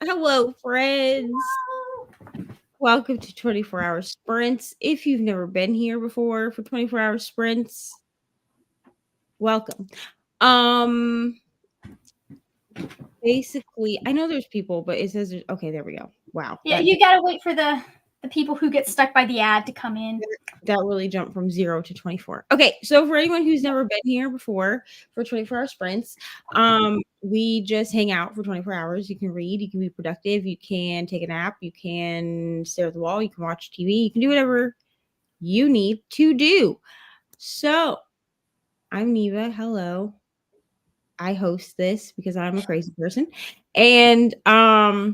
Hello, friends. Welcome to 24 Hour Sprints. If you've never been here before for 24 Hour Sprints, welcome. Basically, I know there's people, but it says okay, there we go. Wow. Yeah, you gotta wait for the people who get stuck by the ad to come in. That really jumped from 0 to 24. Okay, so for anyone who's never been here before for 24 Hour Sprints, we just hang out for 24 hours. You can read, you can be productive, you can take a nap, you can stare at the wall, you can watch TV, you can do whatever you need to do. So, I'm Neva. Hello. I host this because I'm a crazy person. And yeah,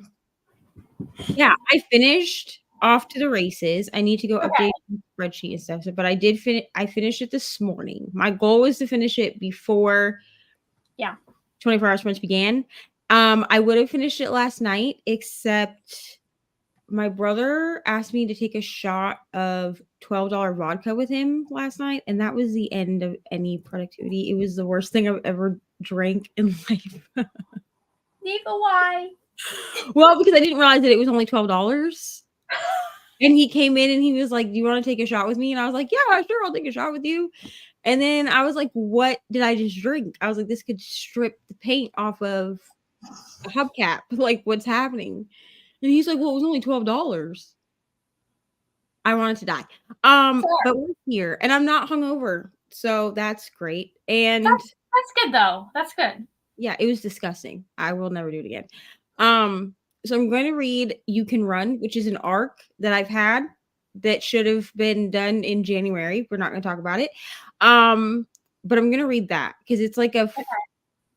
I finished off to the races. I need to go update the spreadsheet and stuff. But I did I finished it this morning. My goal was to finish it before 24 Hour Sprints began. I would have finished it last night, except my brother asked me to take a shot of $12 vodka with him last night, and that was the end of any productivity. It was the worst thing I've ever drank in life. Neva, why? Well, because I didn't realize that it was only $12. And he came in and he was like, "Do you want to take a shot with me?" And I was like, "Yeah, sure, I'll take a shot with you." And then I was like, "What did I just drink?" I was like, "This could strip the paint off of a hubcap. Like, what's happening?" And he's like, "Well, it was only $12." I wanted to die. But we're here and I'm not hungover. So that's great. And that's good though. That's good. Yeah, it was disgusting. I will never do it again. So I'm going to read You Can Run, which is an arc that I've had that should have been done in January. We're not going to talk about it. But I'm going to read that because it's like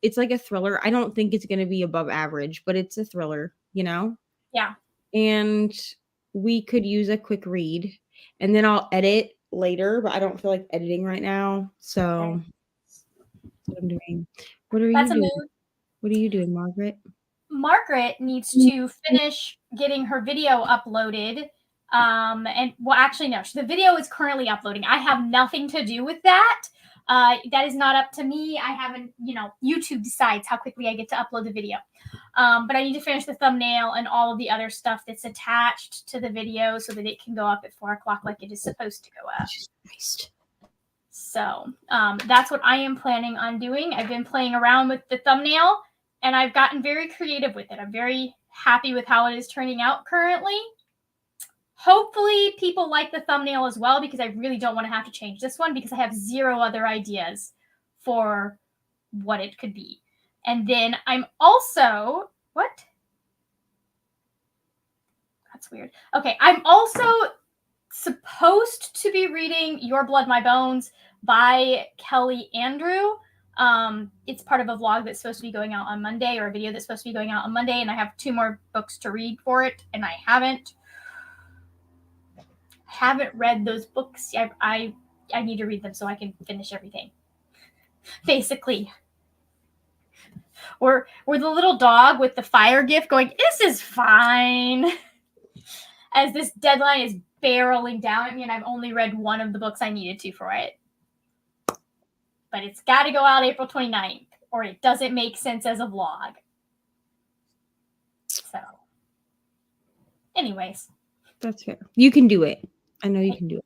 it's like a thriller. I don't think it's going to be above average, but it's a thriller, you know? Yeah. And we could use a quick read and then I'll edit later, but I don't feel like editing right now. So that's what I'm doing. What are you doing? What are you doing, Margaret? Margaret needs to finish getting her video uploaded. And well, actually, no, the video is currently uploading. I have nothing to do with that. That is not up to me. I haven't, YouTube decides how quickly I get to upload the video. But I need to finish the thumbnail and all of the other stuff that's attached to the video so that it can go up at 4 o'clock like it is supposed to go up. So that's what I am planning on doing. I've been playing around with the thumbnail and I've gotten very creative with it. I'm very happy with how it is turning out currently. Hopefully people like the thumbnail as well because I really don't want to have to change this one because I have 0 other ideas for what it could be. And then I'm also, what? That's weird. Okay, I'm also supposed to be reading Your Blood, My Bones by Kelly Andrew. It's part of a vlog that's supposed to be going out on Monday, or a video that's supposed to be going out on Monday, and I have 2 more books to read for it, and I haven't read those books. I need to read them so I can finish everything. Basically. Or the little dog with the fire gift going, "This is fine," as this deadline is barreling down at me, and I've only read 1 of the books I needed to for it. But it's got to go out April 29th, or it doesn't make sense as a vlog. So, anyways. That's fair. You can do it. I know you can do it.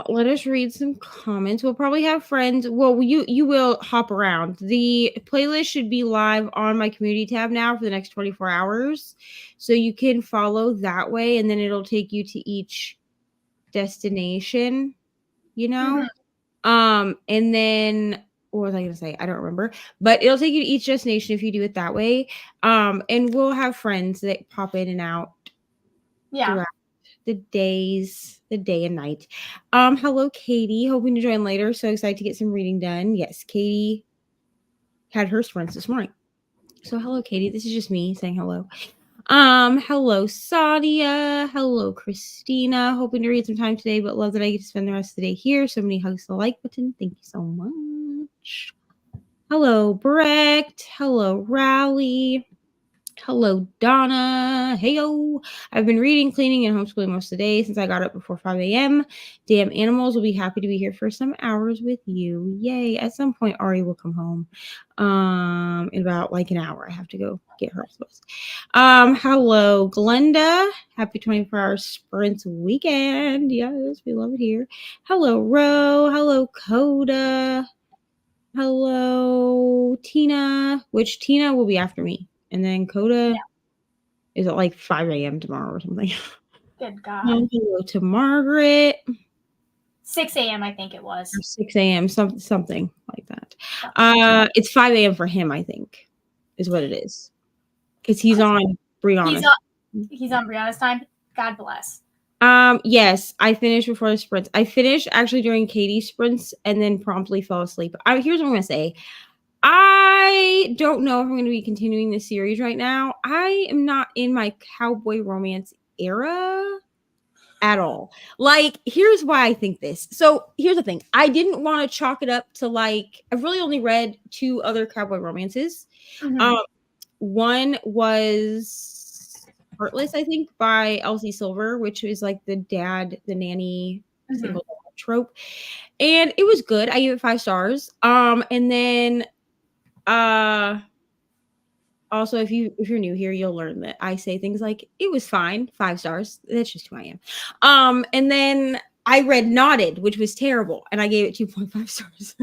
Let us read some comments. We'll probably have friends. Well, you will hop around. The playlist should be live on my community tab now for the next 24 hours. So you can follow that way and then it'll take you to each destination, you know? Mm-hmm. And then what was I gonna say? I don't remember. But it'll take you to each destination if you do it that way. And we'll have friends that pop in and out. Yeah. The day and night. Hello, Katie. Hoping to join later. So excited to get some reading done. Yes, Katie had her sprints this morning. So hello, Katie. This is just me saying hello. Hello, Sadia. Hello, Christina. Hoping to read some time today, but love that I get to spend the rest of the day here. So many hugs to the like button. Thank you so much. Hello, Brecht. Hello, Rally. Hello, Donna. Heyo. I've been reading, cleaning, and homeschooling most of the day since I got up before 5 a.m. Damn animals will be happy to be here for some hours with you. Yay. At some point, Ari will come home. In about like an hour. I have to go get her, I suppose. Hello, Glenda. Happy 24-hour sprints weekend. Yes, we love it here. Hello, Ro. Hello, Coda. Hello, Tina. Which Tina will be after me. And then Coda is at like 5 a.m. tomorrow or something. Good God. Hello to Margaret. 6 a.m. I think it was. Or 6 a.m. Something like that. It's 5 a.m. for him, I think, is what it is. Because he's on Brianna's. He's on Brianna's time. God bless. Yes, I finished before the sprints. I finished actually during Katie's sprints and then promptly fell asleep. Here's what I'm gonna say. I don't know if I'm going to be continuing this series right now. I am not in my cowboy romance era at all. Like, here's why I think this. So here's the thing. I didn't want to chalk it up to like, I've really only read 2 other cowboy romances. Mm-hmm. One was Heartless, I think, by Elsie Silver, which is like the nanny single trope. And it was good. I gave it 5 stars. And then also if you're new here, you'll learn that I say things like it was fine, 5 stars. That's just who I am. And then I read Knotted, which was terrible, and I gave it 2.5 stars.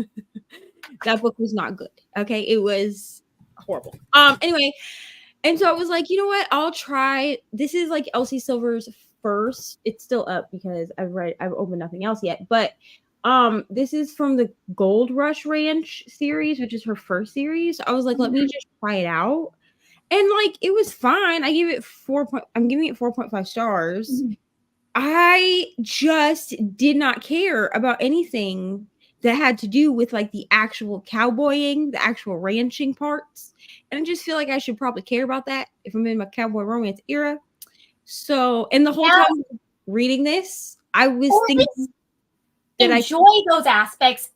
That book was not good. Okay, it was horrible. Anyway, and so I was like, you know what, I'll try. This is like Elsie Silver's first. It's still up because I've opened nothing else yet, but this is from the Gold Rush Ranch series, which is her first series. I was like, let me just try it out. And like, it was fine. I'm giving it 4.5 stars. Mm-hmm. I just did not care about anything that had to do with like the actual cowboying, the actual ranching parts. And I just feel like I should probably care about that if I'm in my cowboy romance era. So, and the whole time reading this, I was thinking, enjoy those aspects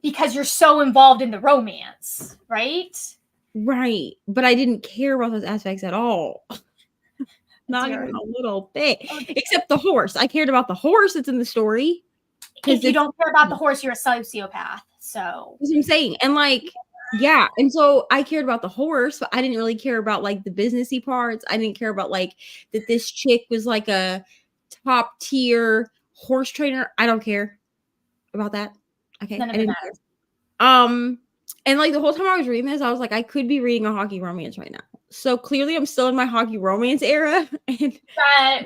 because you're so involved in the romance, right? Right. But I didn't care about those aspects at all. Not even a little bit. Except the horse. I cared about the horse that's in the story. If you don't care about the horse, you're a sociopath. So that's what I'm saying. And like, yeah. And so I cared about the horse, but I didn't really care about like the businessy parts. I didn't care about like that this chick was like a top tier horse trainer. I don't care about that. Okay. None of it matters. And like the whole time I was reading this, I was like, I could be reading a hockey romance right now. So clearly I'm still in my hockey romance era. And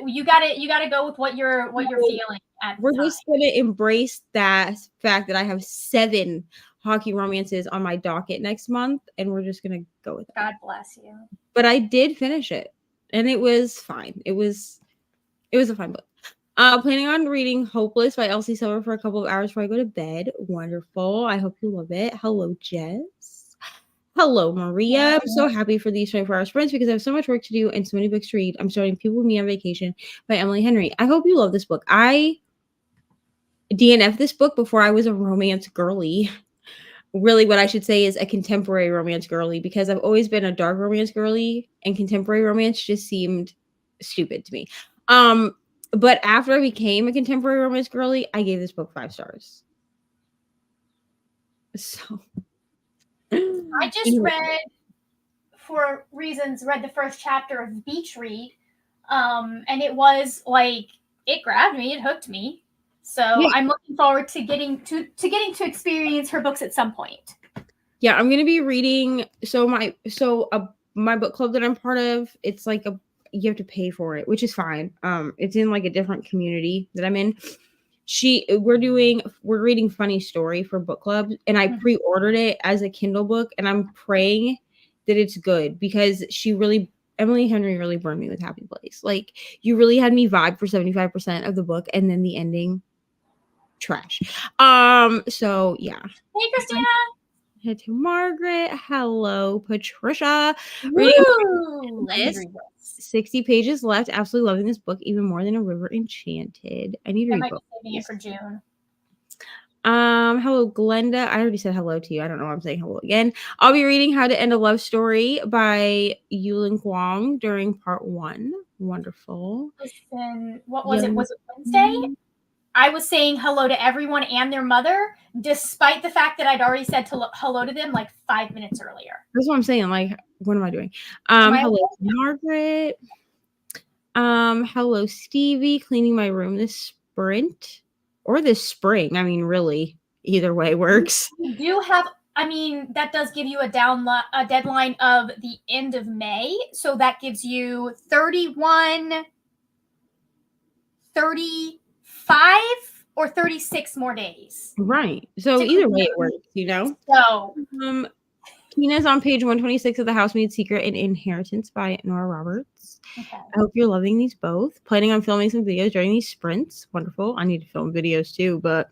you gotta go with what you're feeling. We're just gonna embrace that fact that I have 7 hockey romances on my docket next month, and we're just gonna go with that. God bless you. But I did finish it, and it was fine. It was a fine book. Planning on reading Hopeless by Elsie Silver for a couple of hours before I go to bed. Wonderful. I hope you love it. Hello, Jess. Hello, Maria. I'm so happy for these 24-hour sprints because I have so much work to do and so many books to read. I'm starting People with Me on Vacation by Emily Henry. I hope you love this book. I DNF'd this book before I was a romance girly. Really, what I should say is a contemporary romance girly, because I've always been a dark romance girly, and contemporary romance just seemed stupid to me. But after I became a contemporary romance girly, I gave this book 5 stars. So I just read the first chapter of Beach Read. And it was like, it grabbed me, it hooked me. So yeah. I'm looking forward to getting to experience her books at some point. Yeah, I'm gonna be reading. So my book club that I'm part of, it's like you have to pay for it, which is fine. It's in like a different community that I'm in. We're reading Funny Story for book club, and I pre-ordered it as a Kindle book, and I'm praying that it's good, because Emily Henry really burned me with Happy Place. Like, you really had me vibe for 75% of the book, and then the ending, trash. So yeah. Hey, Christina. Hey to Margaret. Hello, Patricia. Woo! 60 pages left. Absolutely loving this book even more than A River Enchanted. I need to read might book. be saving it for June. Hello, Glenda. I already said hello to you. I don't know why I'm saying hello again. I'll be reading How to End a Love Story by Yulin Huang during part 1. Wonderful. Listen, what was it? Young. Was it Wednesday? I was saying hello to everyone and their mother, despite the fact that I'd already said hello to them like 5 minutes earlier. That's what I'm saying. Like, what am I doing? Am I Hello, okay? Margaret. Hello, Stevie. Cleaning my room this sprint or this spring. I mean, really, either way works. You do have, I mean, that does give you a deadline of the end of May. So that gives you 31, 35, or 36 more days. Right. So to either way, clean it works, you know? So, Tina's on page 126 of The Housemaid's Secret and Inheritance by Nora Roberts. okay. I hope you're loving these both. Planning on filming some videos during these sprints. Wonderful. I need to film videos too, but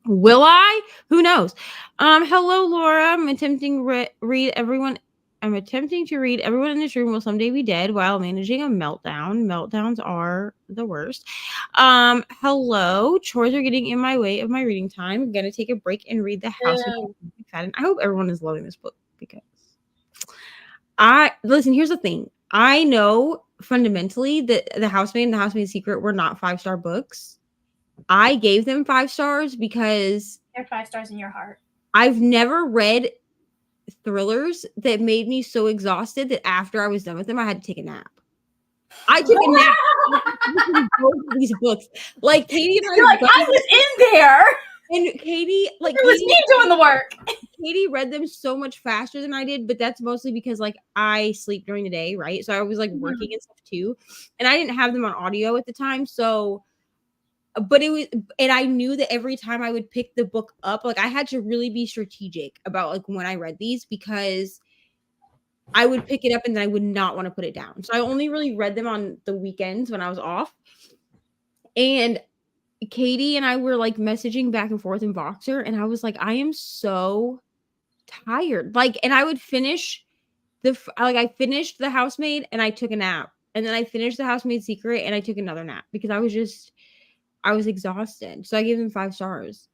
will I? Who knows? Hello, Laura. I'm attempting to read everyone in this room will someday be dead while managing a meltdown. Meltdowns are the worst. Hello. Chores are getting in my way of my reading time. I'm gonna take a break and read The Housemaid. I hope everyone is loving this book because listen, here's the thing. I know fundamentally that The Housemaid and The Housemaid's Secret were not 5-star books. I gave them 5 stars because They're 5 stars in your heart. I've never read thrillers that made me so exhausted that after I was done with them, I had to take a nap. I took a nap in both of these books. Like Katie and I was in there. And Katie, like it was me doing the work. Katie read them so much faster than I did, but that's mostly because like I sleep during the day, right? So I was like working and stuff too. And I didn't have them on audio at the time. So but it was, and I knew that every time I would pick the book up, like I had to really be strategic about like when I read these because I would pick it up and then I would not want to put it down. So I only really read them on the weekends when I was off. And Katie and I were like messaging back and forth in Voxer, and I was like, I am so tired. Like, and I would finish I finished The Housemaid and I took a nap, and then I finished The Housemaid's Secret and I took another nap because I was exhausted. So I gave them 5 stars.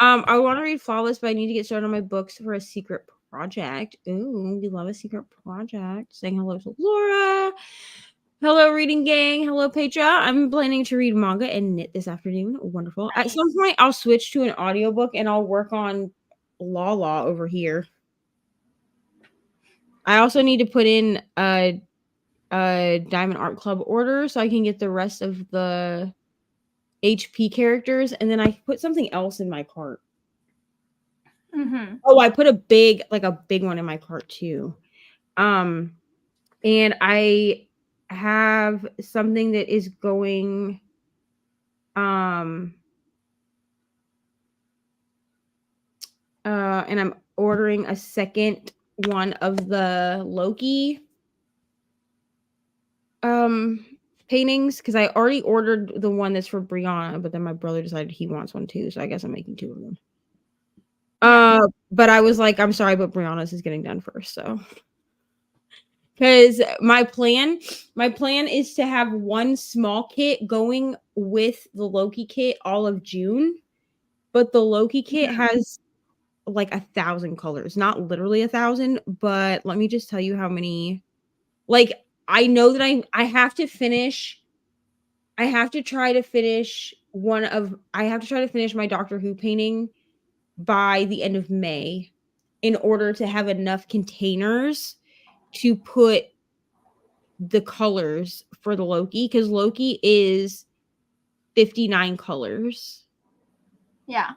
I want to read Flawless, but I need to get started on my books for a secret project. Ooh, we love a secret project. Saying hello to Laura. Hello, reading gang. Hello, Petra. I'm planning to read manga and knit this afternoon. Wonderful. Nice. At some point, I'll switch to an audiobook and I'll work on Law over here. I also need to put in a Diamond Art Club order so I can get the rest of the HP characters, and then I put something else in my cart. Oh, I put a big one in my cart too. And I have something that is going and I'm ordering a second one of the Loki paintings because I already ordered the one that's for Brianna, but then my brother decided he wants one too, so I guess I'm making 2 of them. But I was like, I'm sorry, but Brianna's is getting done first, so because my plan is to have one small kit going with the Loki kit all of June, but the Loki kit has like 1,000 colors, not literally 1,000, but let me just tell you how many. Like, I know that I have to try to finish my Doctor Who painting by the end of May in order to have enough containers to put the colors for the Loki, because Loki is 59 colors. Yeah.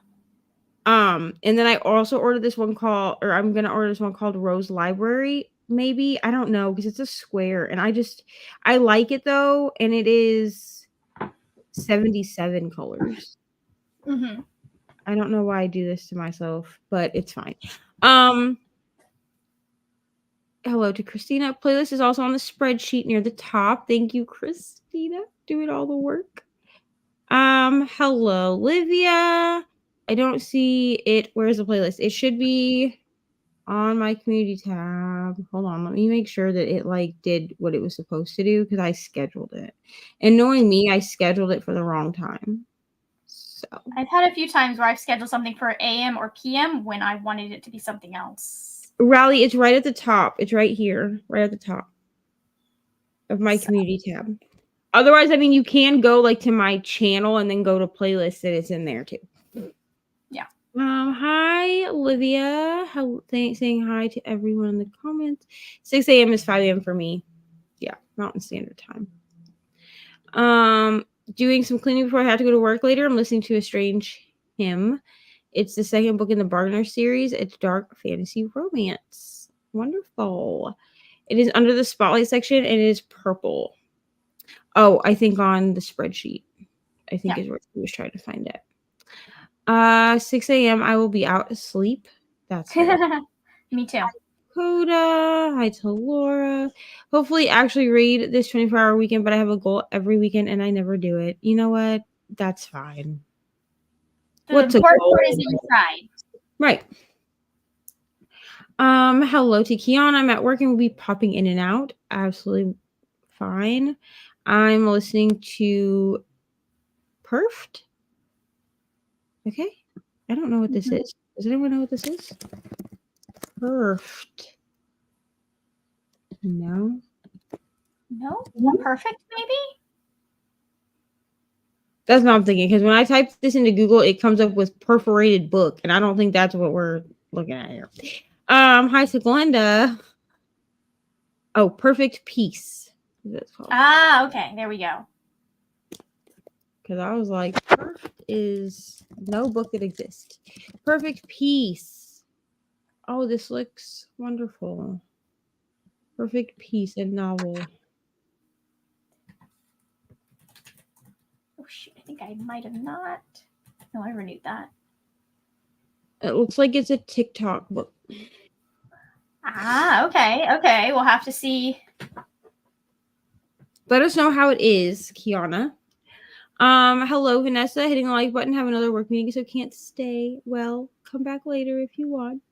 And then I also ordered this one I'm gonna order this one called Rose Library, maybe. I don't know, because it's a square, and I like it though, and it is 77 colors. I don't know why I do this to myself, but it's fine. Hello to Christina. Playlist is also on the spreadsheet near the top. Thank you, Christina, doing all the work. Hello, Olivia. I don't see it. Where's the playlist? It should be on my community tab. Hold on, let me make sure that it like did what it was supposed to do because I scheduled it. And knowing me, I scheduled it for the wrong time. So I've had a few times where I've scheduled something for AM or PM when I wanted it to be something else. Rally, it's right at the top. It's right here, right at the top of my community tab. Otherwise, I mean, you can go like to my channel and then go to playlists and it's in there too. Yeah. Hi, Olivia. Saying hi to everyone in the comments. 6 a.m. is 5 a.m. for me. Yeah, Mountain Standard Time. Doing some cleaning before I have to go to work later. I'm listening to A Strange Hymn. It's the second book in the Bargainer series. It's dark fantasy romance. Wonderful. It is under the spotlight section and it is purple. Oh, I think on the spreadsheet. I think is where he was trying to find it. 6 a.m. I will be out asleep. That's me too. Coda. Hi to Laura. Hopefully actually read this 24-hour weekend, but I have a goal every weekend and I never do it. You know what? That's fine. What's important part is that you tried. Right. Hello to Kiana. I'm at work and will be popping in and out. Absolutely fine. I'm listening to Perfed. Okay. I don't know what this is. Does anyone know what this is? Perfed. No. No? Perfect, maybe? That's what I'm thinking. Because when I type this into Google, it comes up with perforated book. And I don't think that's what we're looking at here. Hi to Glenda. Oh, Perfect Peace. That's called. Ah, okay. There we go. Because I was like, Perfect is no book that exists. Perfect Peace. Oh, this looks wonderful. Perfect Peace, a novel. Oh, shoot. I think I might have not. No, I renewed that. It looks like it's a TikTok book. Ah, okay. Okay. We'll have to see. Let us know how it is, Kiana. Hello, Vanessa. Hitting the like button. Have another work meeting, so can't stay. Well, come back later if you want.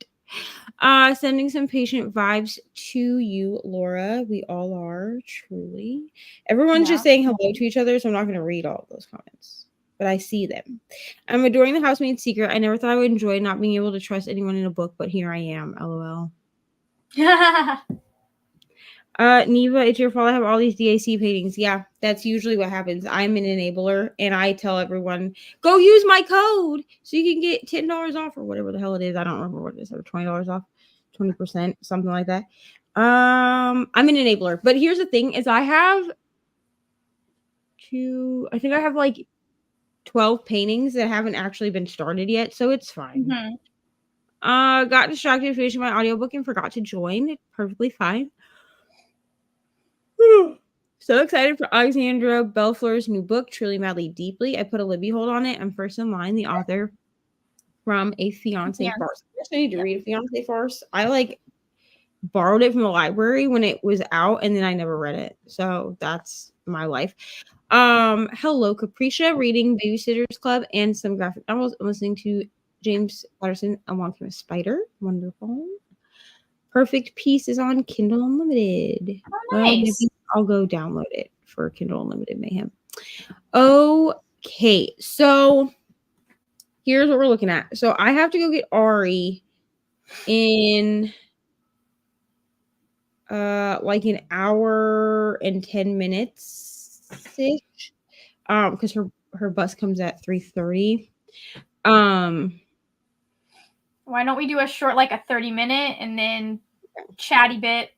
Sending some patient vibes to you, Laura. We all are, truly. Everyone's just saying hello to each other, so I'm not going to read all of those comments, but I see them. I'm adoring The Housemaid's Secret. I never thought I would enjoy not being able to trust anyone in a book, but here I am. LOL. Neva, it's your fault I have all these DAC paintings. Yeah, that's usually what happens. I'm an enabler, and I tell everyone, go use my code so you can get $10 off or whatever the hell it is. I don't remember what it is, or $20 off, 20%, something like that. I'm an enabler. But here's the thing is I have like 12 paintings that haven't actually been started yet, so it's fine. Got distracted finishing my audiobook and forgot to join. Perfectly fine. So excited for Alexandra Bellefleur's new book, Truly Madly Deeply. I put a Libby hold on it. I'm first in line, the author from A Fiancé Farce. I need to read A Fiancé Farce. I borrowed it from the library when it was out, and then I never read it. So that's my life. Hello, Capricia, reading Babysitter's Club and some graphic novels. I'm listening to James Patterson, A Long Famous Spider. Wonderful. Perfect Peace is on Kindle Unlimited. Oh, nice. Maybe I'll go download it for Kindle Unlimited Mayhem. Okay, so here's what we're looking at. So I have to go get Ari in like an hour and 10 minutes ish. Because her bus comes at 3:30. Why don't we do a short, like a 30-minute and then chatty bit?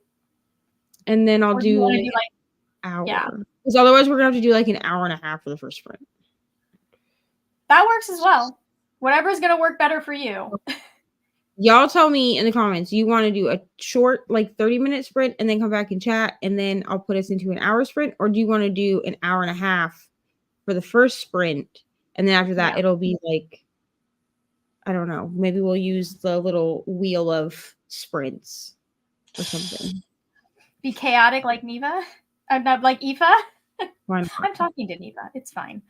And then I'll do like hour. Yeah. Because otherwise we're going to have to do like an hour and a half for the first sprint. That works as well. Whatever's going to work better for you. Y'all tell me in the comments, you want to do a short, like 30-minute sprint and then come back and chat and then I'll put us into an hour sprint? Or do you want to do an hour and a half for the first sprint? And then after that, it'll be like, I don't know. Maybe we'll use the little wheel of sprints or something. Be chaotic like Neva? Not like Aoife? Why not? I'm talking to Neva. It's fine.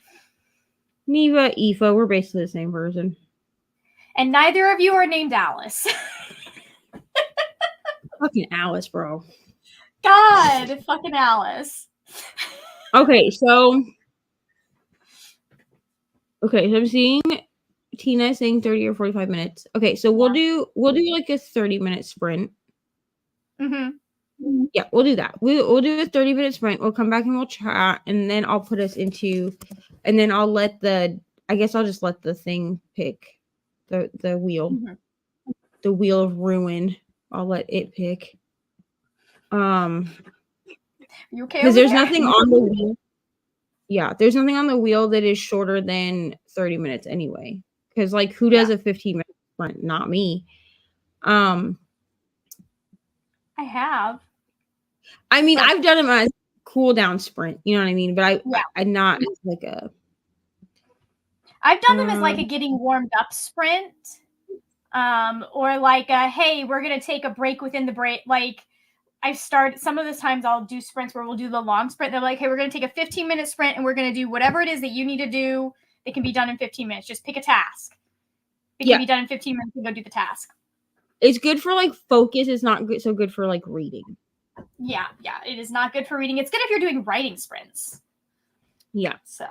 Neva, Aoife, we're basically the same person. And neither of you are named Alice. Fucking Alice, bro. God, fucking Alice. Okay, so Okay, so I'm seeing Tina saying 30 or 45 minutes. Okay, so we'll do like a 30-minute sprint. Yeah, we'll do that. We'll do a 30-minute sprint. We'll come back and we'll chat, and then I'll put us into, and then I'll let I guess I'll just let the thing pick the wheel, the wheel of ruin. I'll let it pick. You okay? Because there's nothing on the wheel. Yeah, there's nothing on the wheel that is shorter than 30 minutes anyway. Because like, who does a 15-minute sprint? Not me. I have. I mean, I've done them as cool down sprint. You know what I mean? But I'm not like a. I've done them as like a getting warmed up sprint, or like a, hey, we're gonna take a break within the break. Like some of the times I'll do sprints where we'll do the long sprint. They're like, hey, we're gonna take a 15-minute sprint and we're gonna do whatever it is that you need to do. It can be done in 15 minutes. Just pick a task. It can be done in 15 minutes and go do the task. It's good for like focus. It's not so good for like reading. Yeah, it is not good for reading. It's good if you're doing writing sprints. Yeah. So.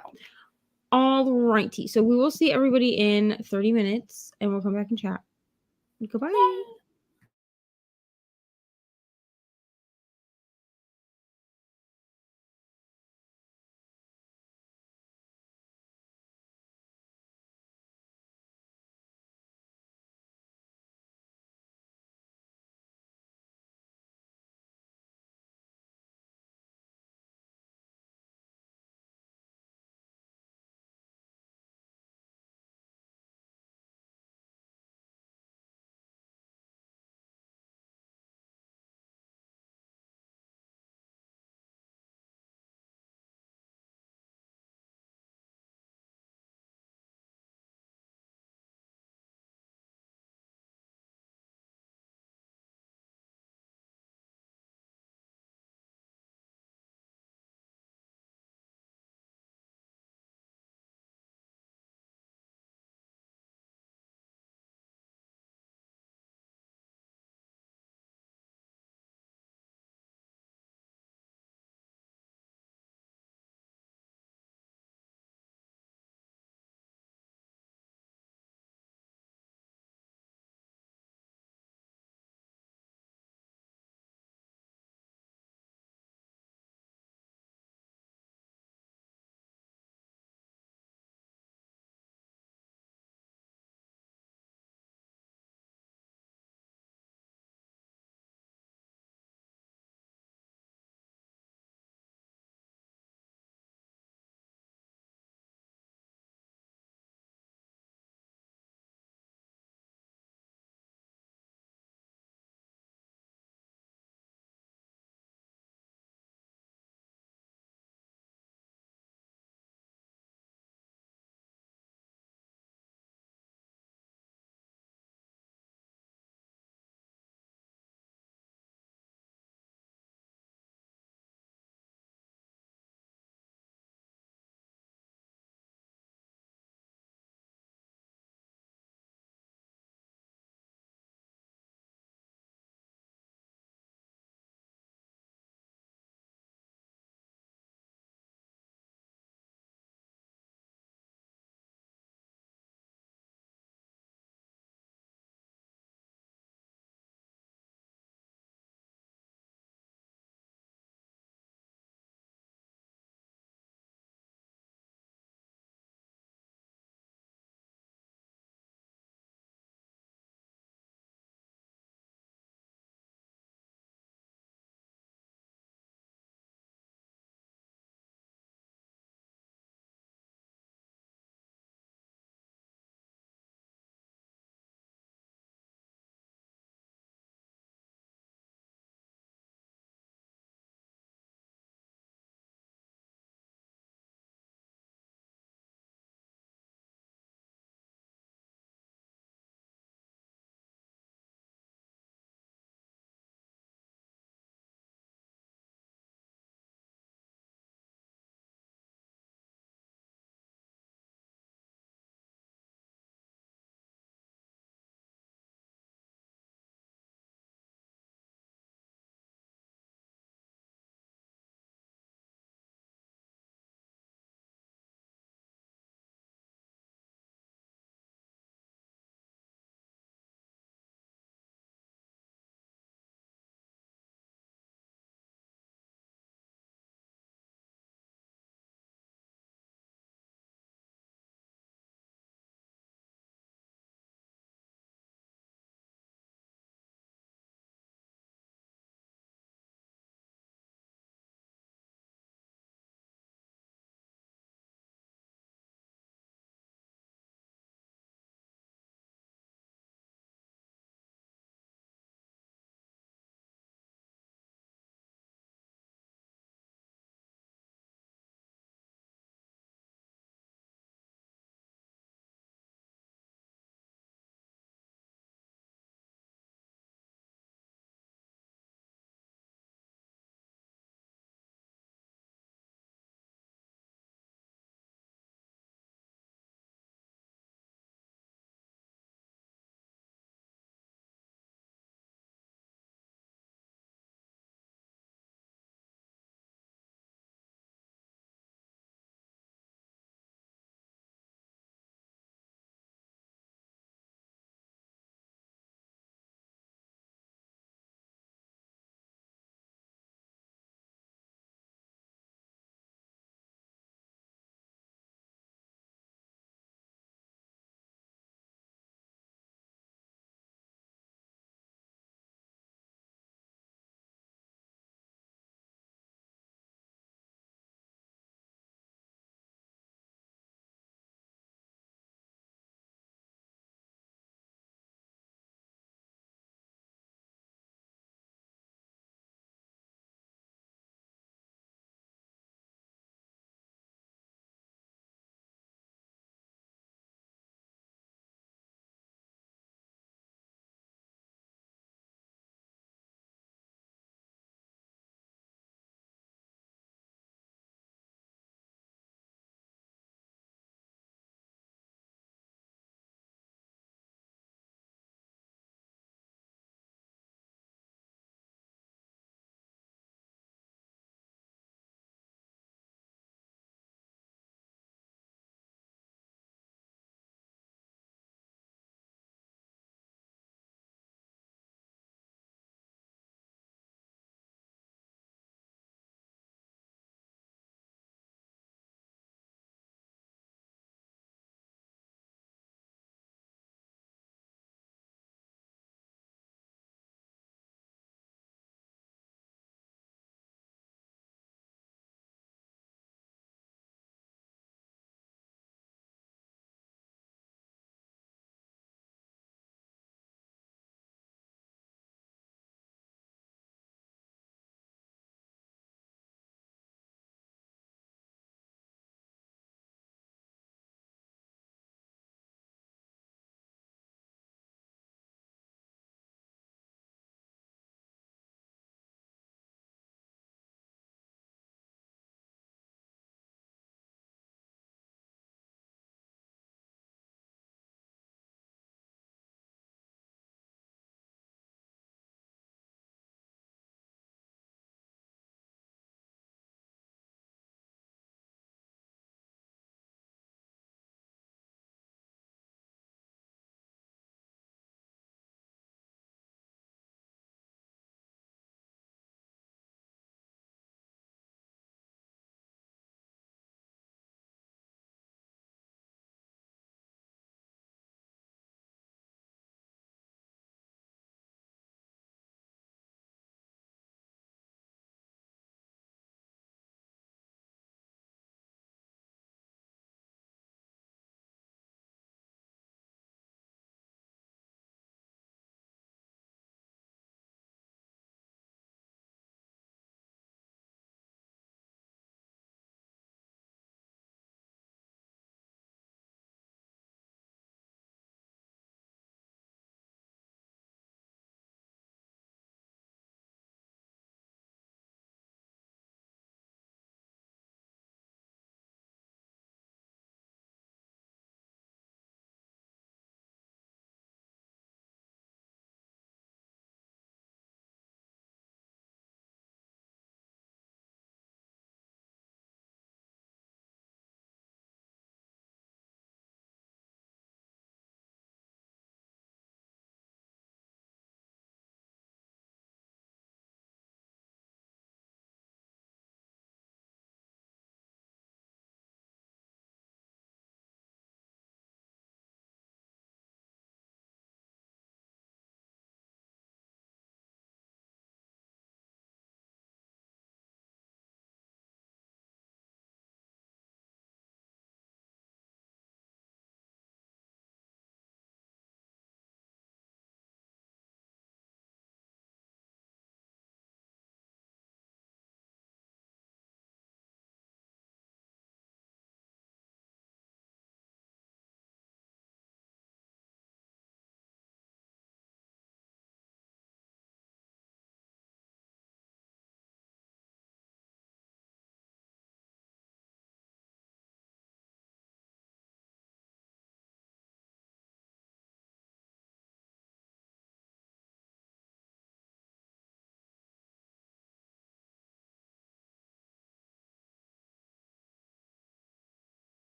All righty. So we will see everybody in 30 minutes and we'll come back and chat. Goodbye. Yay.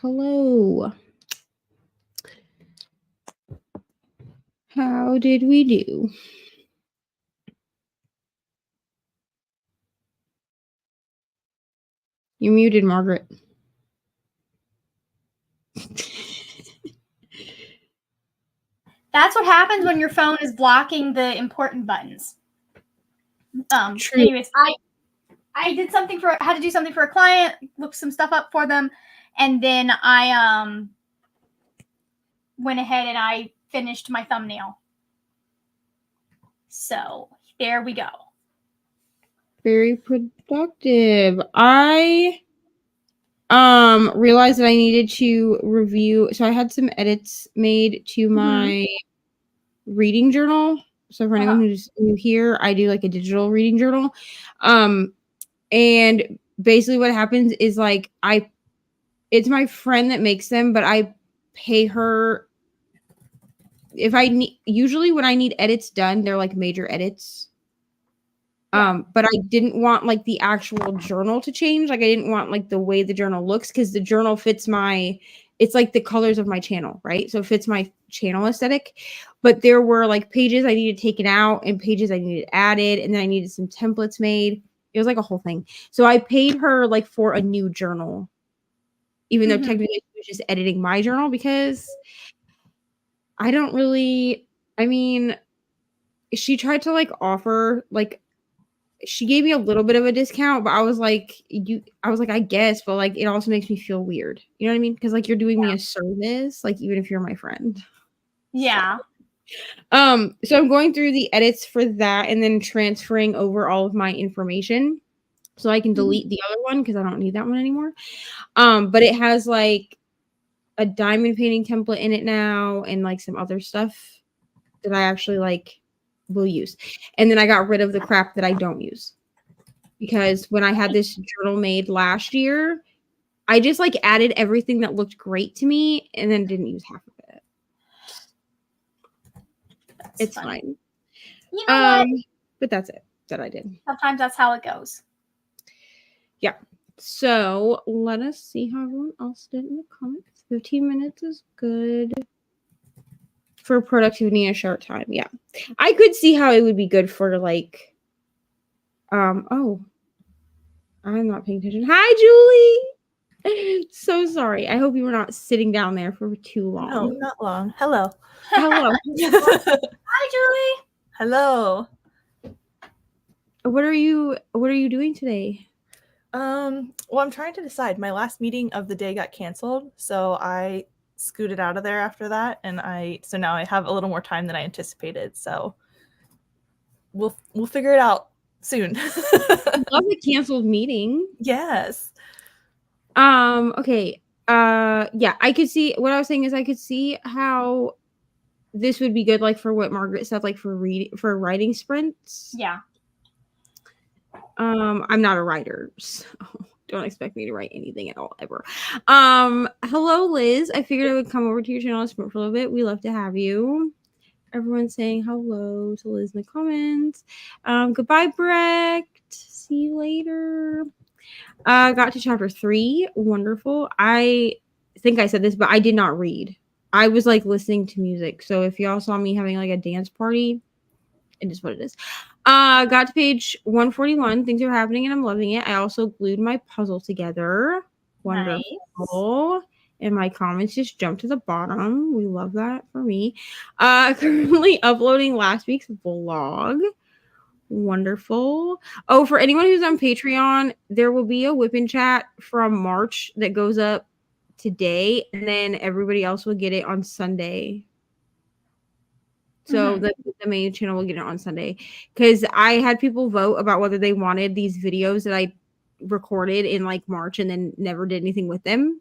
Hello. How did we do? You're muted, Margaret. That's what happens when your phone is blocking the important buttons. True. Anyways, I did something had to do something for a client, looked some stuff up for them, and then I went ahead and I finished my thumbnail. So there we go. Very productive. I realized that I needed to review, so I had some edits made to my reading journal. So for anyone who's new here, I do like a digital reading journal. And basically what happens is like it's my friend that makes them, but I pay her if I need, usually when I need edits done, they're like major edits. But I didn't want like the actual journal to change. Like I didn't want like the way the journal looks, because the journal fits it's like the colors of my channel, right? So it fits my channel aesthetic. But there were like pages I needed taken out and pages I needed added, and then I needed some templates made. It was like a whole thing. So I paid her like for a new journal, even though technically she was just editing my journal, because I don't really, I mean, she tried to like offer, like, she gave me a little bit of a discount, but I was like, I guess, but like, it also makes me feel weird. You know what I mean? Because like, you're doing me a service, like, even if you're my friend. Yeah. So I'm going through the edits for that and then transferring over all of my information so I can delete the other one because I don't need that one anymore. But it has like a diamond painting template in it now and like some other stuff that I actually like will use. And then I got rid of the crap that I don't use, because when I had this journal made last year, I just like added everything that looked great to me and then didn't use half of it. It's fine. You know what? But that's it that I did. Sometimes that's how it goes. Yeah. So let us see how everyone else did in the comments. 15 minutes is good for productivity in a short time. Yeah. I could see how it would be good for like, oh, I'm not paying attention. Hi, Julie. So sorry. I hope you were not sitting down there for too long. No, not long. Hello. Hello. Hi, Julie. Hello. What are you doing today? Well, I'm trying to decide. My last meeting of the day got canceled, so I scooted out of there after that, and so now I have a little more time than I anticipated. So we'll figure it out soon. Love a canceled meeting. Yes. Okay. Yeah, I could see, what I was saying is I could see how this would be good, like for what Margaret said, like for writing sprints. Yeah. I'm not a writer, so don't expect me to write anything at all ever. Hello, Liz. I figured I would come over to your channel and sprint for a little bit. We love to have you. Everyone's saying hello to Liz in the comments. Goodbye, Brecht. See you later. Got to chapter 3. Wonderful. I think I said this, but I did not read. I was like listening to music. So if y'all saw me having like a dance party, it is what it is. Got to page 141. Things are happening and I'm loving it. I also glued my puzzle together. Wonderful. Nice. And my comments just jumped to the bottom. We love that for me. Currently uploading last week's vlog. Wonderful. Oh, for anyone who's on Patreon, there will be a whip and chat from March that goes up today, and then everybody else will get it on Sunday. So the main channel will get it on Sunday, because I had people vote about whether they wanted these videos that I recorded in like March and then never did anything with them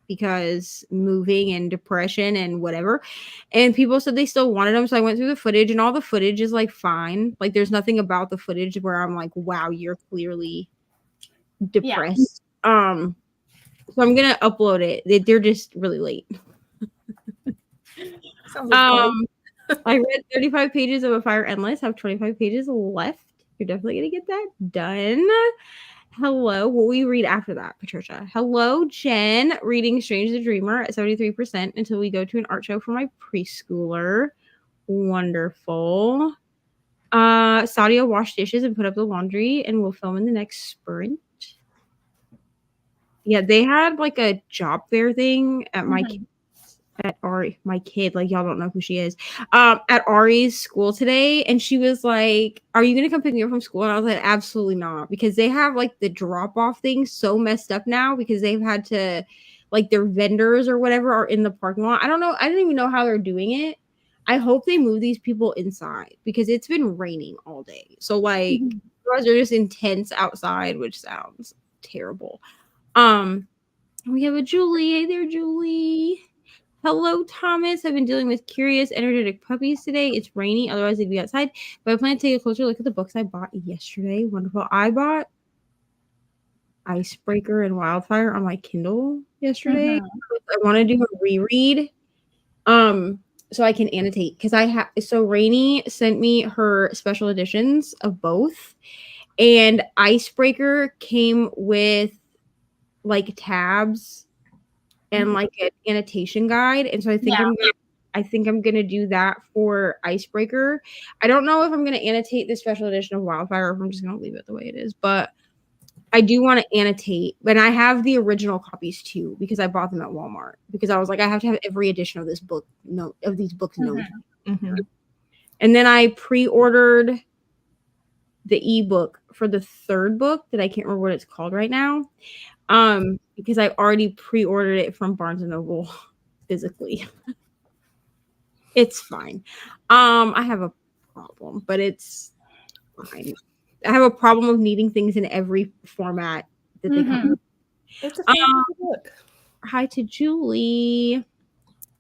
because moving and depression and whatever. And people said they still wanted them. So I went through the footage, and all the footage is like fine. Like there's nothing about the footage where I'm like, wow, you're clearly depressed. Yeah. So I'm going to upload it. They're just really late. Sounds like I read 35 pages of A Fire Endless. I have 25 pages left. You're definitely going to get that done. Hello. What will we read after that, Patricia? Hello, Jen. Reading Strange the Dreamer at 73% until we go to an art show for my preschooler. Wonderful. Sadia washed dishes and put up the laundry and we'll film in the next sprint. Yeah, they had like a job fair thing at at Ari, my kid, like y'all don't know who she is, at Ari's school today, and she was like, "Are you gonna come pick me up from school?" And I was like, "Absolutely not," because they have like the drop off thing so messed up now because they've had to, like, their vendors or whatever are in the parking lot. I don't know. I don't even know how they're doing it. I hope they move these people inside because it's been raining all day. So like, they're just intense outside, which sounds terrible. We have a Julie. Hey there, Julie. Hello, Thomas. I've been dealing with curious, energetic puppies today. It's rainy, otherwise they'd be outside. But I plan to take a closer look at the books I bought yesterday. Wonderful. I bought Icebreaker and Wildfire on my Kindle yesterday. I want to do a reread. So I can annotate because so Rainy sent me her special editions of both, and Icebreaker came with like tabs and like an annotation guide, and so I think I'm gonna do that for Icebreaker. I don't know if I'm gonna annotate the special edition of Wildfire or if I'm just gonna leave it the way it is, but I do want to annotate. And I have the original copies too because I bought them at Walmart because I was like, I have to have every edition of this book these books noted. And then I pre-ordered the ebook for the third book that I can't remember what it's called right now. Because I already pre-ordered it from Barnes and Noble physically. It's fine. I have a problem, but it's fine. I have a problem of needing things in every format that they come in. It's a fancy book. Hi to Julie.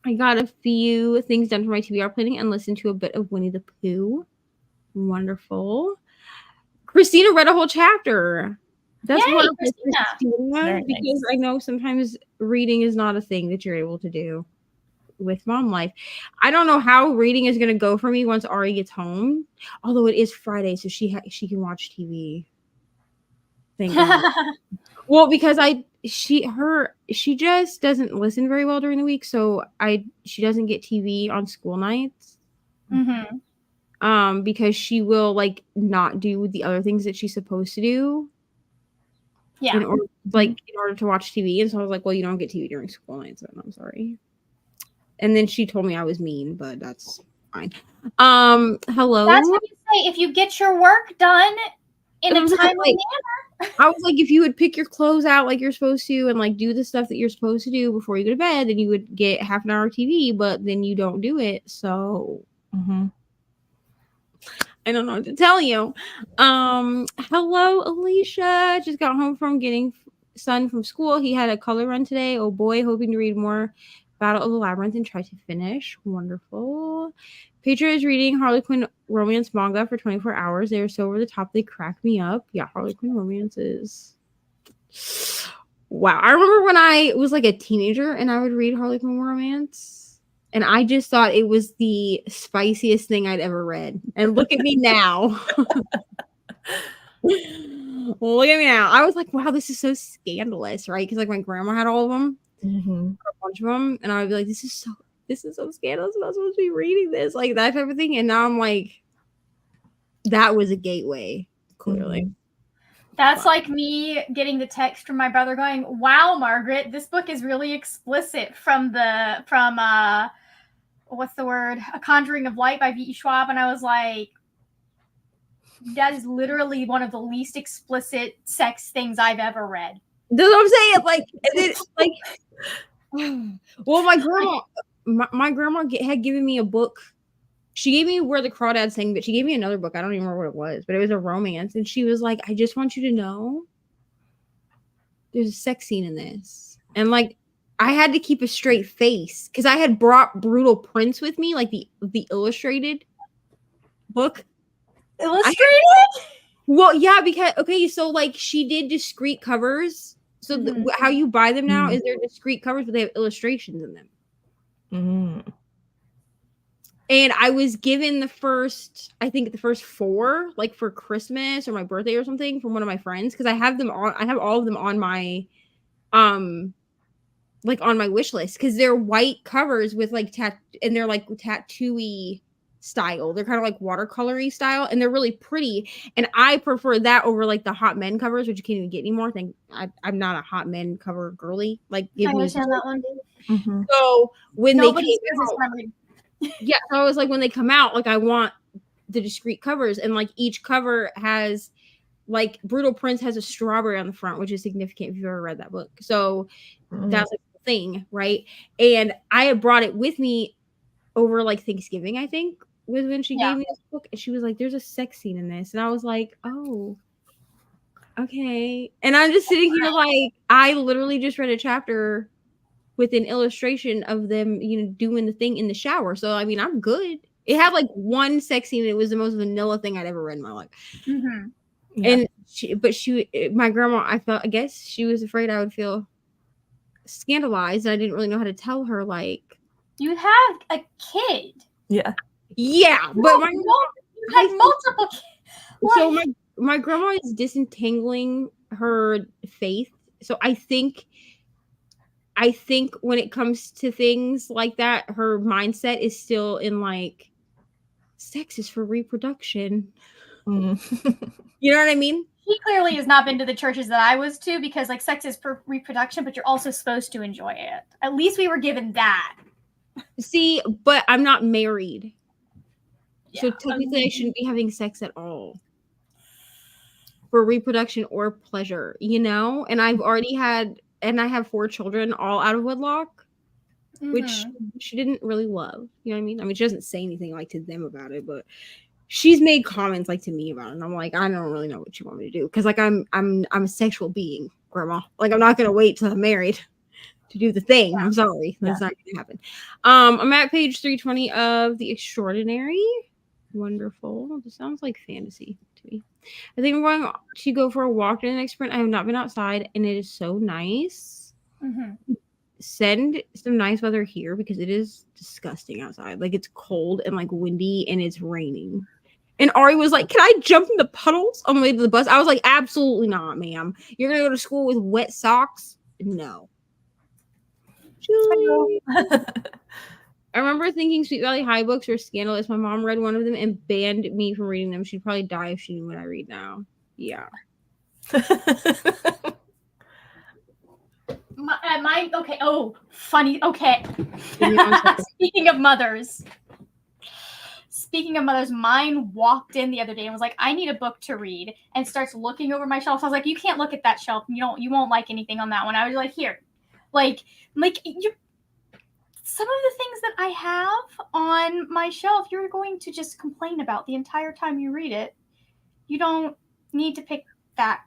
I got a few things done for my TBR planning and listened to a bit of Winnie the Pooh. Wonderful. Christina read a whole chapter. That's what Christina, because I know sometimes reading is not a thing that you're able to do with mom life. I don't know how reading is going to go for me once Ari gets home. Although it is Friday, so she can watch TV. Thank God. Well, because she just doesn't listen very well during the week, so she doesn't get TV on school nights. Because she will like not do the other things that she's supposed to do. Yeah. In order to watch TV. And so I was like, well, you don't get TV during school nights, and I'm sorry. And then she told me I was mean, but that's fine. Hello. That's what you say. If you get your work done in a timely manner. I was like, if you would pick your clothes out like you're supposed to and like do the stuff that you're supposed to do before you go to bed, then you would get half an hour of TV, but then you don't do it. So I don't know what to tell you. Hello, Alicia. Just got home from getting son from school. He had a color run today. Oh boy, hoping to read more Battle of the Labyrinth and try to finish. Wonderful. Petra is reading Harley Quinn romance manga for 24 hours. They are so over the top, they crack me up. Yeah, Harley Quinn romance is... Wow. I remember when I was like a teenager and I would read Harley Quinn romance, and I just thought it was the spiciest thing I'd ever read. And look at me now. Look at me now. I was like, wow, this is so scandalous, right? Because like my grandma had all of them. A bunch of them, and I would be like, this is so scandalous. I'm not supposed to be reading this, like that type of thing. And now I'm like, that was a gateway, clearly. That's like me getting the text from my brother going, wow, Margaret, this book is really explicit from what's the word? A Conjuring of Light by V.E. Schwab. And I was like, that is literally one of the least explicit sex things I've ever read. That's what I'm saying. Like, it's like, well, my grandma had given me a book. She gave me Where the Crawdads Sing, but she gave me another book. I don't even remember what it was, but it was a romance. And she was like, I just want you to know there's a sex scene in this. And like, I had to keep a straight face because I had brought Brutal Prince with me, like the illustrated book. Illustrated? Well, yeah, because, okay, so like she did discrete covers. So how you buy them now is they're discrete covers, but they have illustrations in them. And I was given the first 4, like for Christmas or my birthday or something from one of my friends because I have all of them on my like on my wish list because they're white covers with like and they're like tattooy style. They're kind of like watercolory style and they're really pretty. And I prefer that over like the hot men covers, which you can't even get anymore. I'm not a hot men cover girly. Like I understand that one. Mm-hmm. So when Nobody they came says it's out, memory. yeah, so I was like, when they come out, like I want the discrete covers, and like each cover has like Brutal Prince has a strawberry on the front, which is significant if you've ever read that book. So that's like the thing, right? And I had brought it with me over like Thanksgiving, I think, was when she gave me this book, and she was like, "There's a sex scene in this," and I was like, "Oh, okay." And I'm just sitting here like, I literally just read a chapter with an illustration of them, doing the thing in the shower. So I mean, I'm good. It had like one sex scene. And it was the most vanilla thing I'd ever read in my life. Mm-hmm. Yeah. And my grandma, I guess she was afraid I would feel scandalized. I didn't really know how to tell her. Like, You have a kid. Yeah. Yeah, but my you had multiple kids. So my grandma is disentangling her faith. So I think when it comes to things like that, her mindset is still in like, sex is for reproduction. Mm. You know what I mean? He clearly has not been to the churches that I was to because like sex is for reproduction, but you're also supposed to enjoy it. At least we were given that. See, but I'm not married. Yeah. So technically I shouldn't be having sex at all for reproduction or pleasure, And I've already had, and I have 4 children all out of wedlock, which she didn't really love. You know what I mean? I mean, she doesn't say anything like to them about it, but she's made comments like to me about it. And I'm like, I don't really know what you want me to do. Cause like I'm a sexual being, grandma. Like I'm not going to wait till I'm married to do the thing. I'm sorry. That's not going to happen. I'm at page 320 of The Extraordinary. Wonderful. This sounds like fantasy to me. I think I'm going to go for a walk in the next sprint. I have not been outside and it is so nice. Send some nice weather here because it is disgusting outside. Like it's cold and like windy and it's raining. And Ari was like, "Can I jump in the puddles on the way to the bus?" I was like, "Absolutely not, ma'am. You're gonna go to school with wet socks? No." I remember thinking Sweet Valley High books were scandalous. My mom read one of them and banned me from reading them. She'd probably die if she knew what I read now. Yeah. Okay. Oh, funny. Okay. Speaking of mothers, mine walked in the other day and was like, "I need a book to read," and starts looking over my shelf. I was like, "You can't look at that shelf. You won't like anything on that one." I was like, "Here, you." Some of the things that I have on my shelf, you're going to just complain about the entire time you read it. You don't need to pick that.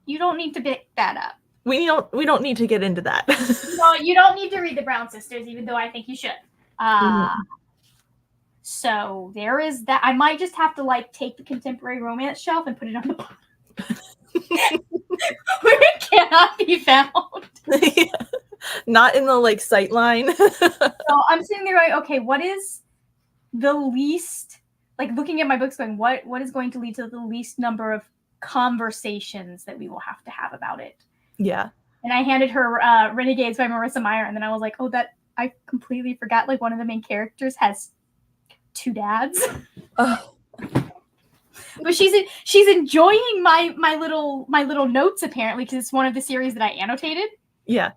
You don't need to pick that up. We don't need to get into that. No, you don't need to read the Brown Sisters, even though I think you should. So there is that. I might just have to take the contemporary romance shelf and put it on the bottom. Where it cannot be found. Yeah. Not in the sight line. So I'm sitting there going, okay, what is the least, looking at my books going, what is going to lead to the least number of conversations that we will have to have about it? Yeah. And I handed her Renegades by Marissa Meyer, and then I was like, oh, that I completely forgot. One of the main characters has 2 dads. Oh. But she's enjoying my little notes apparently because it's one of the series that I annotated. Yeah.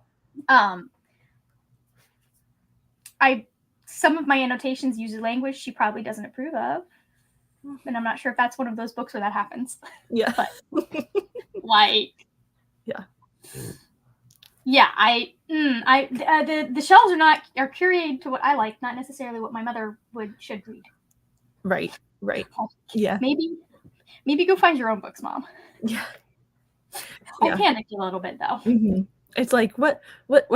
Some of my annotations use language she probably doesn't approve of, and I'm not sure if that's one of those books where that happens. Yeah. But the shelves are curated to what I like, not necessarily what my mother should read. Right. Yeah. Maybe go find your own books, Mom. Yeah. I panicked a little bit though. Mm-hmm. It's like, what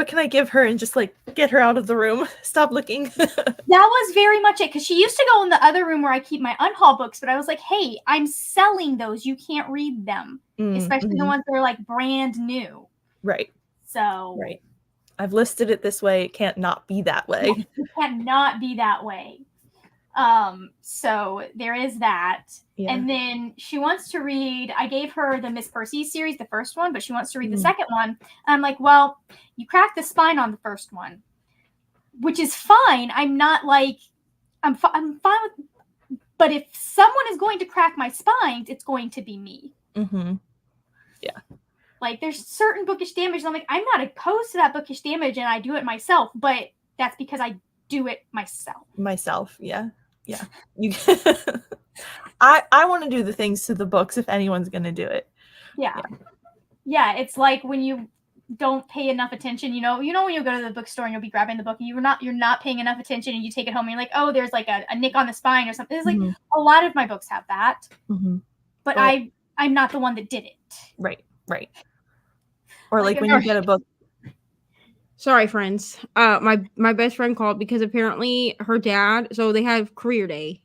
can I give her and just get her out of the room? Stop looking. That was very much it, because she used to go in the other room where I keep my unhaul books, but I was like, hey, I'm selling those. You can't read them, especially the ones that are brand new. Right. So. Right. I've listed it this way. It can't not be that way. It cannot be that way. So there is that. Yeah. And then she wants to read, I gave her the Miss Percy series, the first one, but she wants to read the second one. And I'm like, well, you cracked the spine on the first one, which is fine. I'm not like, I'm fine with, but if someone is going to crack my spines, it's going to be me. Mm-hmm. Yeah. Like there's certain bookish damage. And I'm like, I'm not opposed to that bookish damage and I do it myself, but that's because I do it myself. Yeah. Yeah. You I want to do the things to the books if anyone's going to do it. Yeah. It's like when you don't pay enough attention, you know when you go to the bookstore and you'll be grabbing the book and you're not paying enough attention and you take it home and you're like, oh, there's like a nick on the spine or something. It's like a lot of my books have that, but I'm not the one that did it. Right. Or like when you get a book. Sorry, friends. My best friend called because apparently her dad, so they have career day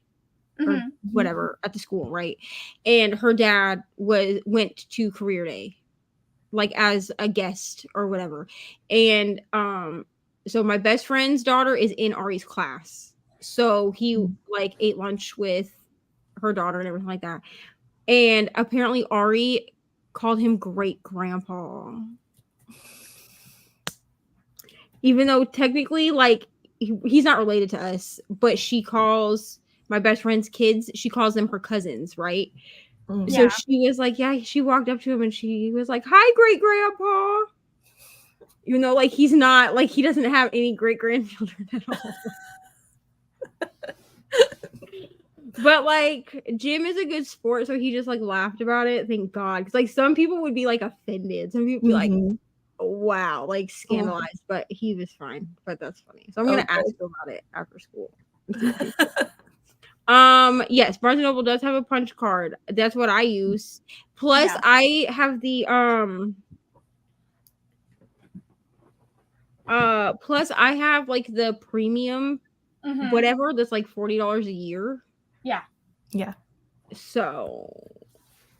or whatever at the school, right? And her dad went to career day, like as a guest or whatever. And so my best friend's daughter is in Ari's class. So he like ate lunch with her daughter and everything like that. And apparently Ari called him great grandpa. Even though technically, like, he's not related to us, but she calls my best friend's kids, she calls them her cousins, right? So she was like, she walked up to him and she was like, hi, great grandpa. You know, like, he's not, like, he doesn't have any great grandchildren at all. But, like, Jim is a good sport, so he just, like, laughed about it. Thank God. Because, like, some people would be, like, offended. Some people would be like, wow, like scandalized, but he was fine. But that's funny. So I'm gonna ask him about it after school. Yes, Barnes and Noble does have a punch card. That's what I use. Plus, I have the plus I have like the premium whatever that's like $40 a year. Yeah. So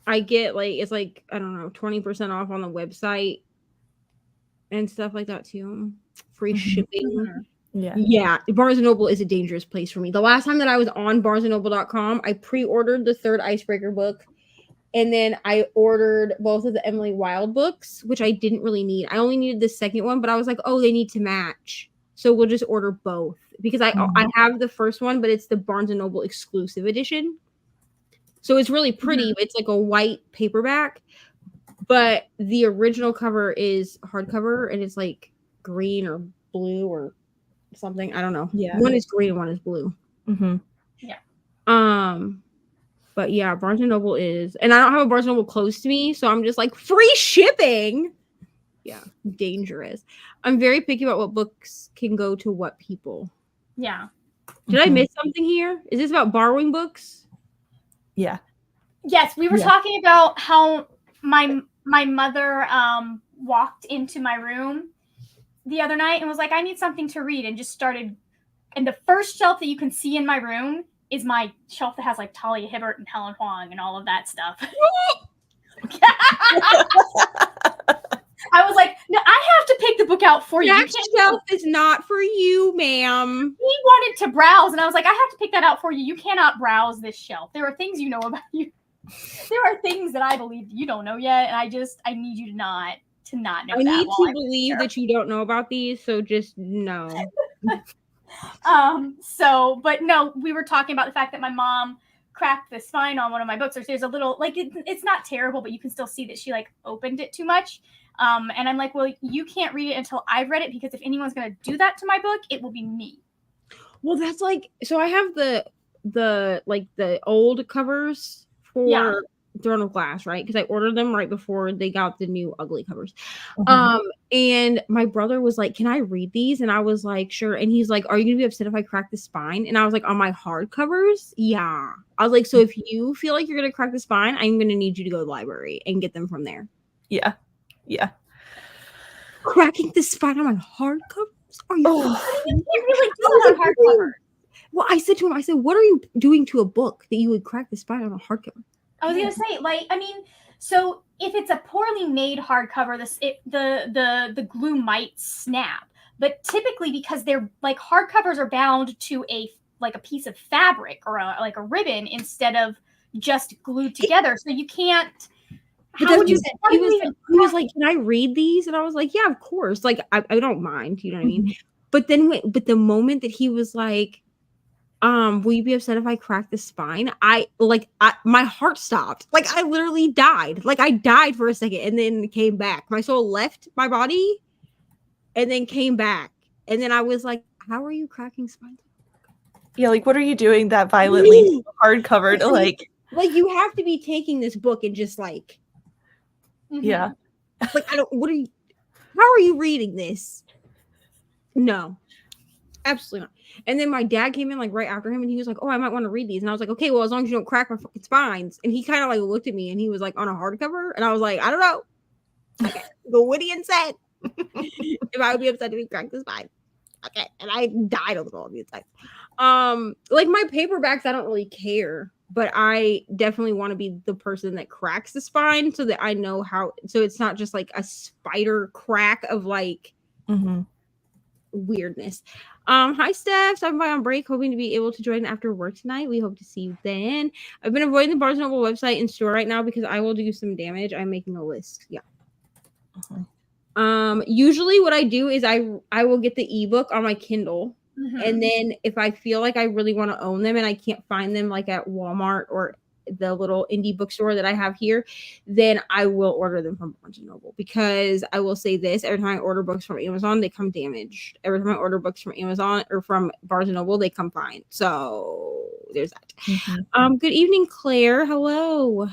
I get like it's like I don't know 20% off on the website. And stuff like that too. Free shipping. Yeah. Barnes & Noble is a dangerous place for me. The last time that I was on BarnesandNoble.com, I pre-ordered the third Icebreaker book. And then I ordered both of the Emily Wilde books, which I didn't really need. I only needed the second one, but I was like, oh, they need to match. So we'll just order both. Because I have the first one, but it's the Barnes & Noble exclusive edition. So it's really pretty. It's like a white paperback. But the original cover is hardcover, and it's like green or blue or something. I don't know. Yeah. One is green and one is blue. Yeah. But yeah, Barnes and Noble is, and I don't have a Barnes and Noble close to me, so I'm just like free shipping. Yeah, dangerous. I'm very picky about what books can go to what people. Yeah. Did I miss something here? Is this about borrowing books? Yeah. Yes, we were talking about how my mother walked into my room the other night and was like, I need something to read, and just started. And the first shelf that you can see in my room is my shelf that has like Talia Hibbert and Helen Huang and all of that stuff. I was like, no, I have to pick the book out for you. That shelf is not for you, ma'am. He wanted to browse, and I was like, I have to pick that out for you. You cannot browse this shelf. There are things you know about you. There are things that I believe you don't know yet, and I need you to not know. I need to believe that you don't know about these, so just no. But no, we were talking about the fact that my mom cracked the spine on one of my books. There's a little, like, it's not terrible, but you can still see that she like opened it too much. And I'm like, well, you can't read it until I've read it, because if anyone's going to do that to my book, it will be me. Well, that's like, so I have the like the old covers for Throne of Glass, right? Because I ordered them right before they got the new ugly covers. And my brother was like, can I read these? And I was like, sure. And he's like, are you gonna be upset if I crack the spine? And I was like, on my hard covers? Yeah. I was like, so if you feel like you're gonna crack the spine, I'm gonna need you to go to the library and get them from there. Yeah. Cracking the spine on hard covers? Are you You really do on hardcover. Well, I said to him, what are you doing to a book that you would crack the spine on a hardcover? I was gonna say, like, I mean, so if it's a poorly made hardcover, the glue might snap. But typically, because they're like hardcovers are bound to a like a piece of fabric or like a ribbon instead of just glued together. So you can't. But How would you? he was like, "Can I read these?" And I was like, "Yeah, of course." Like, I don't mind. You know what I mean? But then, but the moment that he was like, will you be upset if I crack the spine? My heart stopped. Like, I literally died. Like, I died for a second and then came back. My soul left my body and then came back. And then I was like, how are you cracking spines? Yeah, like, what are you doing that violently hardcover to, like... Like, you have to be taking this book and just, like... Yeah. Like, how are you reading this? No. Absolutely not. And then my dad came in like right after him and he was like, "Oh, I might want to read these." And I was like, "Okay, well, as long as you don't crack my fucking spines." And he kind of like looked at me and he was like, "On a hardcover?" And I was like, "I don't know." Okay. But Whittian said if I would be upset if he cracked the spine. Okay. And I died a little on the inside. Like my paperbacks, I don't really care, but I definitely want to be the person that cracks the spine so that I know how, so it's not just like a spider crack of like weirdness. Hi Steph, stopping by on break, hoping to be able to join after work tonight. We hope to see you then. I've been avoiding the Barnes & Noble website and store right now because I will do some damage. I'm making a list. Yeah. Usually what I do is I will get the ebook on my Kindle. And then if I feel like I really want to own them and I can't find them like at Walmart or the little indie bookstore that I have here, then I will order them from Barnes & Noble, because I will say this: every time I order books from Amazon, they come damaged. Every time I order books from Amazon or from Barnes & Noble, they come fine. So there's that. Good evening, Claire. Hello.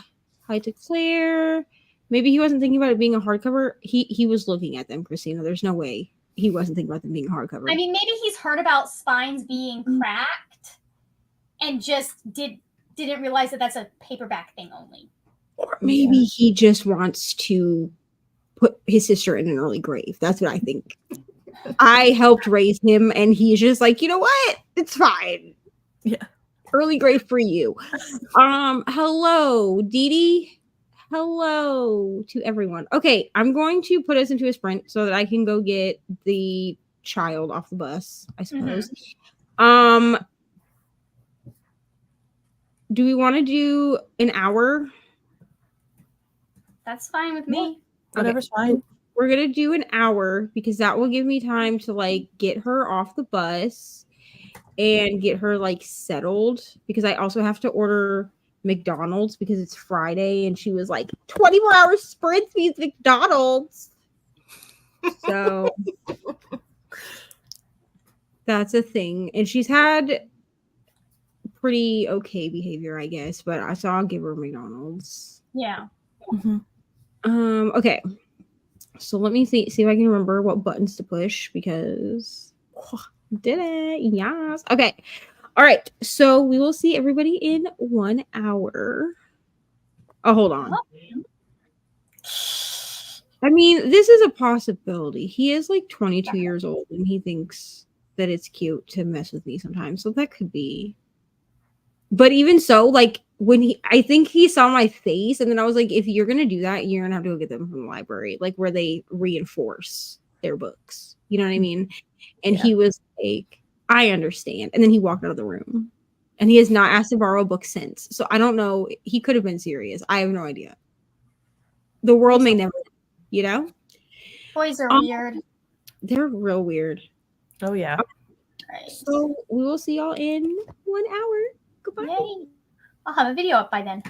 Hi to Claire. Maybe he wasn't thinking about it being a hardcover. He was looking at them, Christina. There's no way he wasn't thinking about them being a hardcover. I mean, maybe he's heard about spines being cracked and just didn't realize that that's a paperback thing only. Or maybe he just wants to put his sister in an early grave. That's what I think. I helped raise him, and he's just like, you know what? It's fine. Yeah. Early grave for you. Hello, Dee Dee. Hello to everyone. Okay, I'm going to put us into a sprint so that I can go get the child off the bus, I suppose. Do we want to do an hour? That's fine with me. Whatever's fine. We're going to do an hour because that will give me time to like get her off the bus and get her like settled, because I also have to order McDonald's because it's Friday and she was like 24-hour sprints means McDonald's. So that's a thing. And she's had pretty okay behavior, I guess, but I'll give her McDonald's. Yeah. Okay. So let me see if I can remember what buttons to push, because did it. Yes. Okay. All right. So we will see everybody in 1 hour. Oh, hold on. I mean, this is a possibility. He is like 22 years old and he thinks that it's cute to mess with me sometimes. So that could be. But even so, like I think he saw my face and then I was like, if you're going to do that, you're going to have to go get them from the library, like where they reinforce their books. You know what I mean? And he was like, I understand. And then he walked out of the room and he has not asked to borrow a book since. So I don't know. He could have been serious. I have no idea. The world may never, you know? Boys are weird. They're real weird. Oh, yeah. Right. So we will see y'all in 1 hour. Goodbye. Yay. I'll have a video up by then.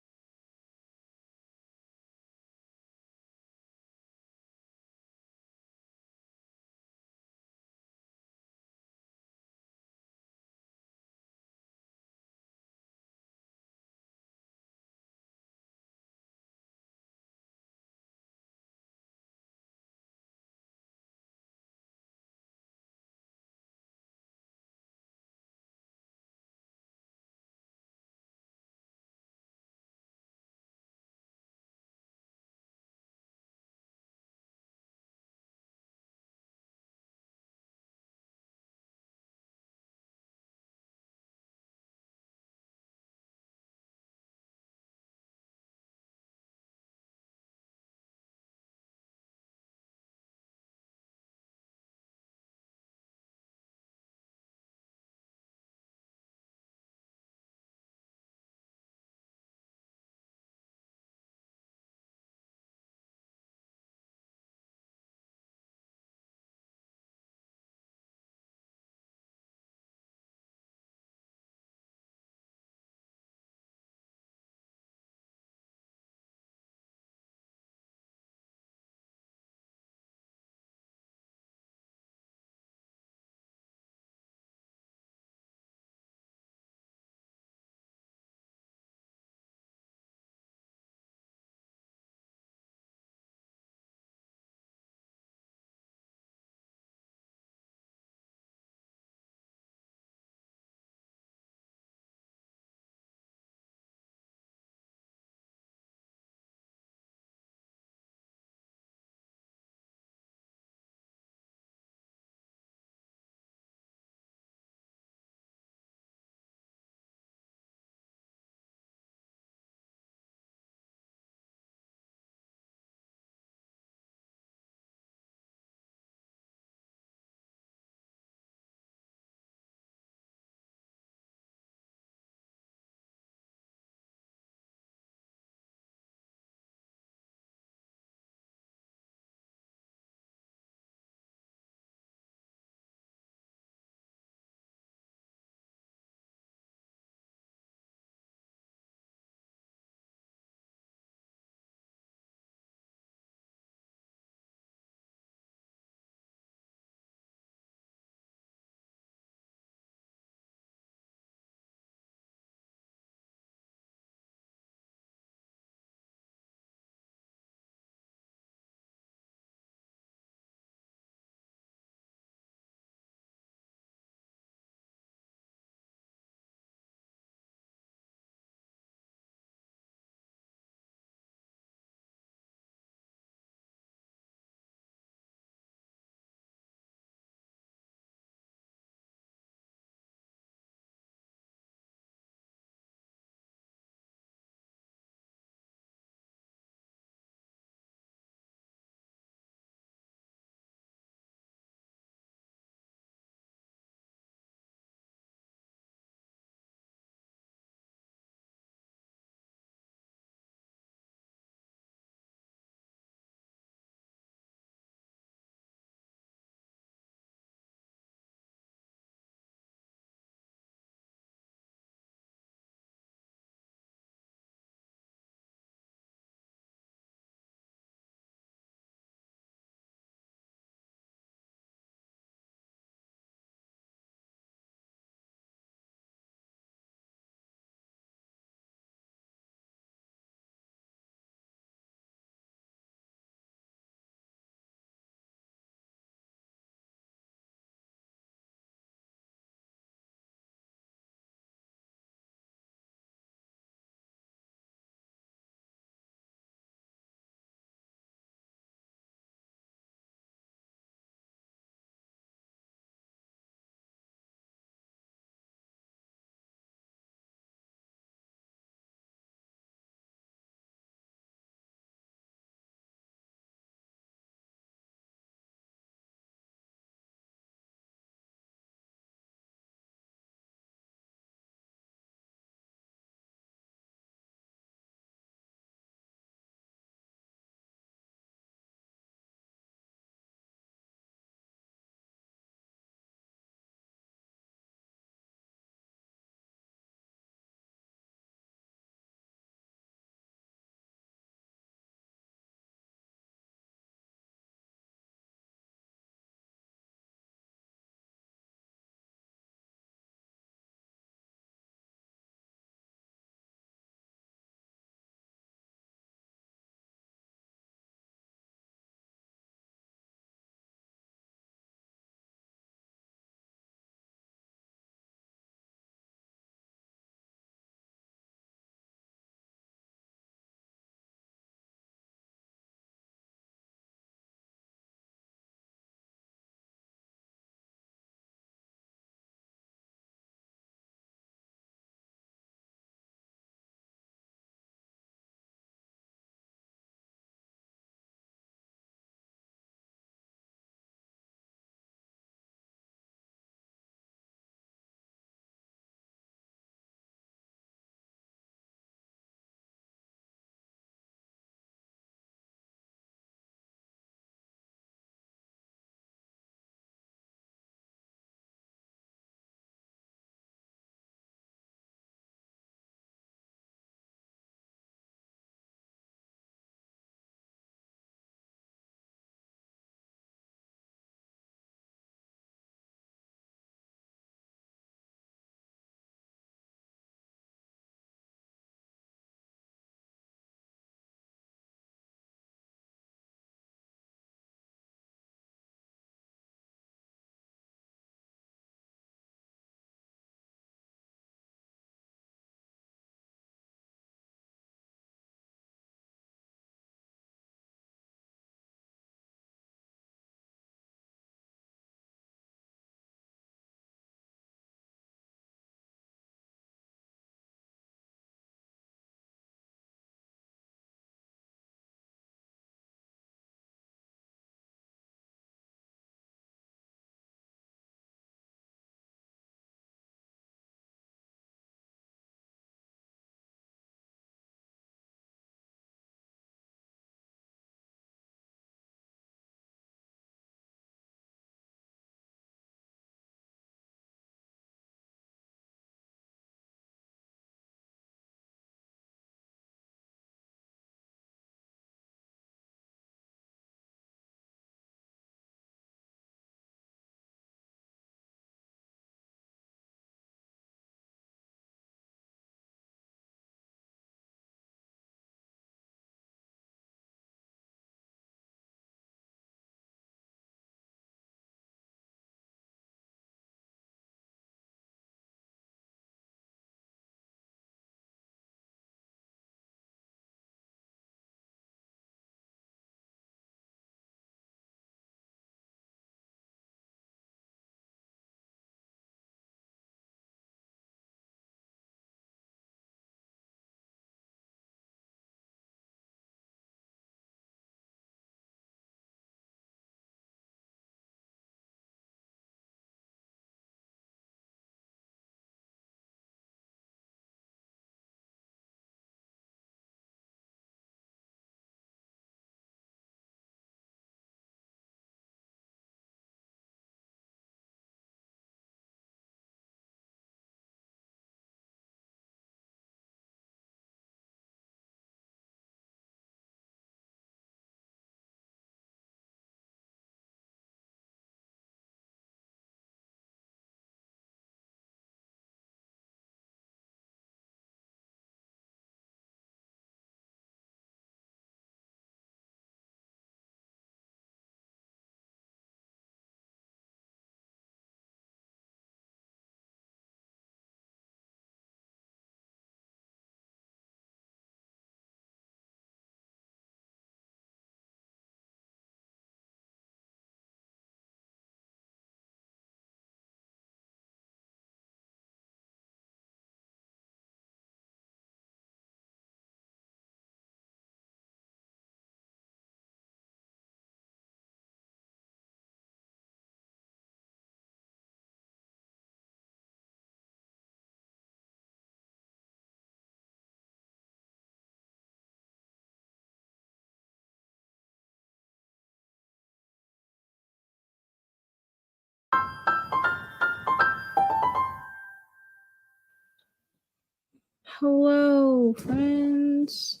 hello, friends.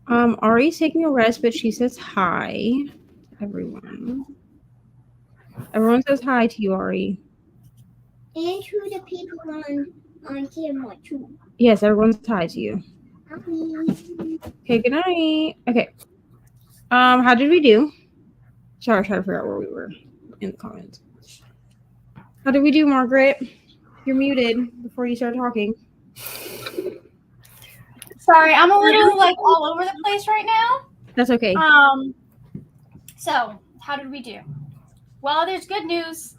Ari's taking a rest, but she says hi to everyone. Everyone says hi to you, Ari. And to the people on camera too. Yes, everyone says hi to you. Happy. Okay, good night. Okay. How did we do? Sorry, I tried to figure out where we were in the comments. How did we do, Margaret? You're muted before you start talking. Sorry, I'm a little like all over the place right now. That's okay. So how did we do? Well, there's good news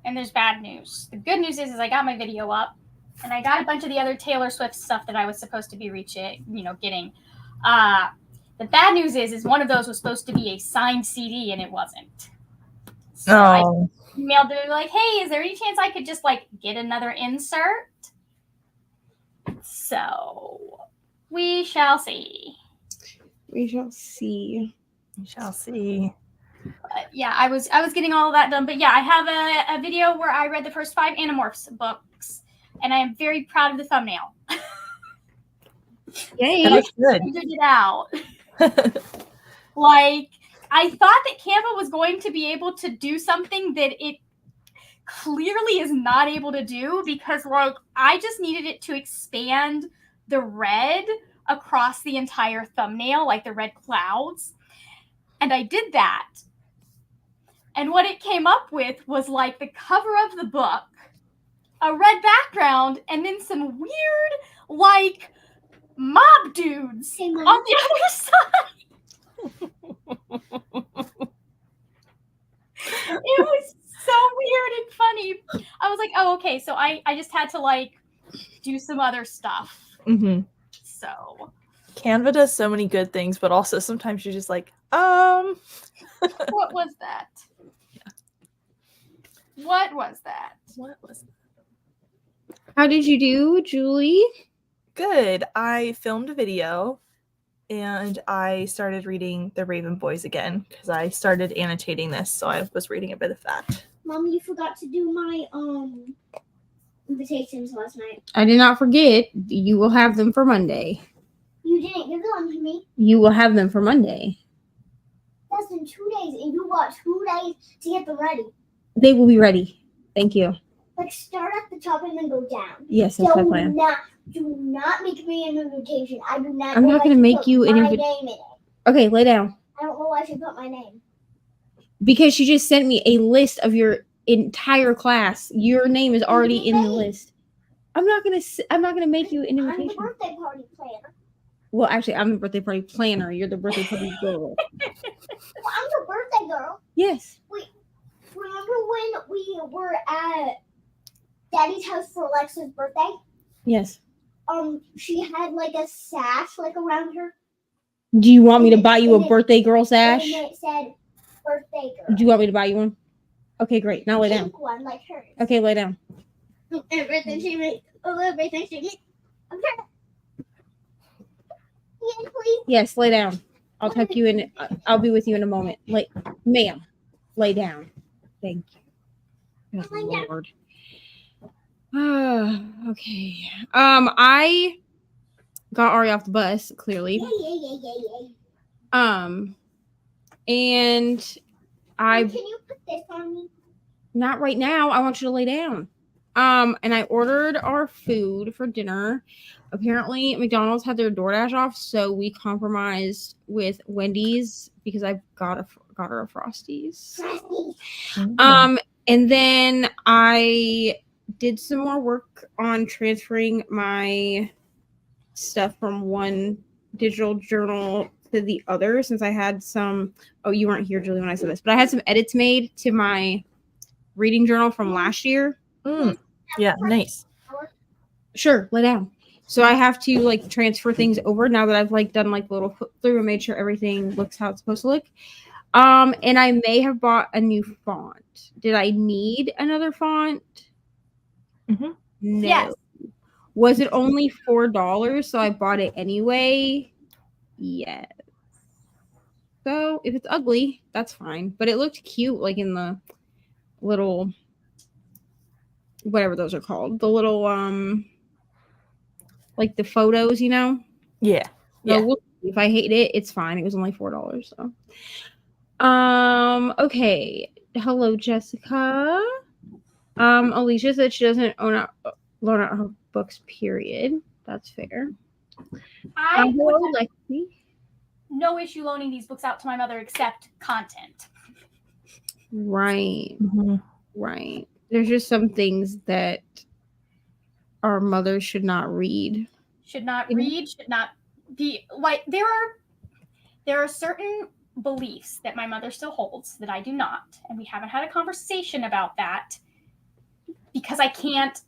and there's bad news. The good news is I got my video up and I got a bunch of the other Taylor Swift stuff that I was supposed to be getting. The bad news is one of those was supposed to be a signed CD and it wasn't. So I emailed them like, hey, is there any chance I could just like get another insert? So we shall see. We shall see. We shall see. Yeah, I was getting all of that done. But yeah, I have a video where I read the first 5 Animorphs books, and I am very proud of the thumbnail. Yay! That looks good. I figured it out. Like, I thought that Canva was going to be able to do something that it clearly is not able to do, because like I just needed it to expand the red across the entire thumbnail, like the red clouds. And I did that. And what it came up with was like the cover of the book, a red background, and then some weird like mob dudes Hey, Mom. on the other side. It was so weird and funny. I was like, oh, okay. So I just had to like do some other stuff. Mm-hmm. So Canva does so many good things, but also sometimes you're just like, what was that? What was that? What was that? How did you do, Julie? Good. I filmed a video and I started reading The Raven Boys again because I started annotating this, so I was reading a bit of that. Mom, you forgot to do my invitations last night. I did not forget. You will have them for Monday. You didn't give them to me. You will have them for Monday. That's in 2 days, and you got 2 days to get them ready. They will be ready. Thank you. Like start at the top and then go down. Yes, that's my plan. Do not make me an invitation. I do not. I'm know not why gonna she make put you an my invi- name in it. Okay, lay down. I don't know why she put my name. Because she just sent me a list of your entire class. Your name is already in the list. I'm not gonna make you an I'm the invitation. birthday party planner. Well, actually, I'm the birthday party planner. You're the birthday party girl. Well, I'm the birthday girl. Yes. Remember when we were at Daddy's house for Alexa's birthday? Yes. She had like a sash like around her. Do you want me to buy you a birthday girl sash? And it said birthday girl. Do you want me to buy you one? Okay, great. Now lay down. Pink one like hers. Okay, lay down. Everything she made. Everything she made. I'm trying to. Yes, please. Yes, lay down. I'll tuck you in. I'll be with you in a moment. Ma'am, lay down. Thank you. Good Lay down. Lord. Okay. I got Ari off the bus, clearly. Yay. And Can you put this on me? not right now. I want you to lay down. And I ordered our food for dinner. Apparently, McDonald's had their DoorDash off, so we compromised with Wendy's because I got her a Frosties. Frosty. And then I did some more work on transferring my stuff from one digital journal to the other, since I had some. Oh, you weren't here, Julie, when I said this, but I had some edits made to my reading journal from last year. Yeah, nice. Sure, lay down. So I have to like transfer things over now that I've like done like a little flip through and made sure everything looks how it's supposed to look. And I may have bought a new font. Did I need another font? Mm-hmm. No. Yes. Was it only $4? So I bought it anyway. Yes. So if it's ugly, that's fine. But it looked cute, like in the little, whatever those are called, the little like the photos, you know. Yeah. No, Yeah. we'll see. If I hate it, it's fine. It was only $4. So, okay. Hello, Jessica. Alicia said she doesn't loan out her books. Period. That's fair. I would Hello, have Lexi. no issue loaning these books out to my mother except content. Right. Mhm. Right. There's just some things that our mothers should not read. Should not Mhm. read, should not be like there are certain beliefs that my mother still holds that I do not, and we haven't had a conversation about that because I can't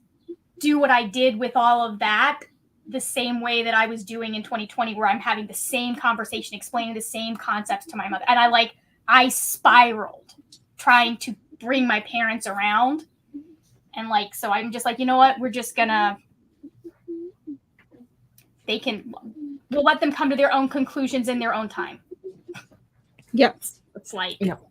do what I did with all of that the same way that I was doing in 2020, where I'm having the same conversation, explaining the same concepts to my mother. And I spiraled trying to bring my parents around. And so I'm just like, you know what? We're just gonna, we'll let them come to their own conclusions in their own time. Yep. It's like, Yep.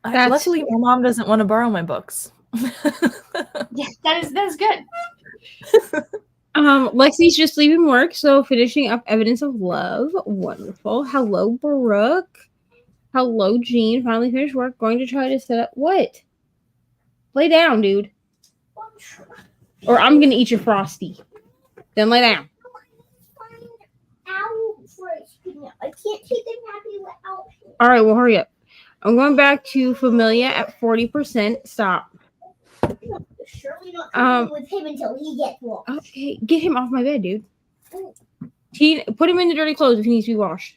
That's- Luckily, my mom doesn't want to borrow my books. yeah, that is good. Lexi's just leaving work, so finishing up Evidence of Love. Wonderful. Hello, Brooke. Hello, Jean. Finally finished work. Going to try to set up what? Lay down, dude. Or I'm gonna eat your frosty. Then lay down. I can't take them happy without him. All right, well, hurry up. I'm going back to Familia at 40%. Stop. Surely not going with him until he gets one. Okay, get him off my bed, dude. Tina, put him in the dirty clothes if he needs to be washed.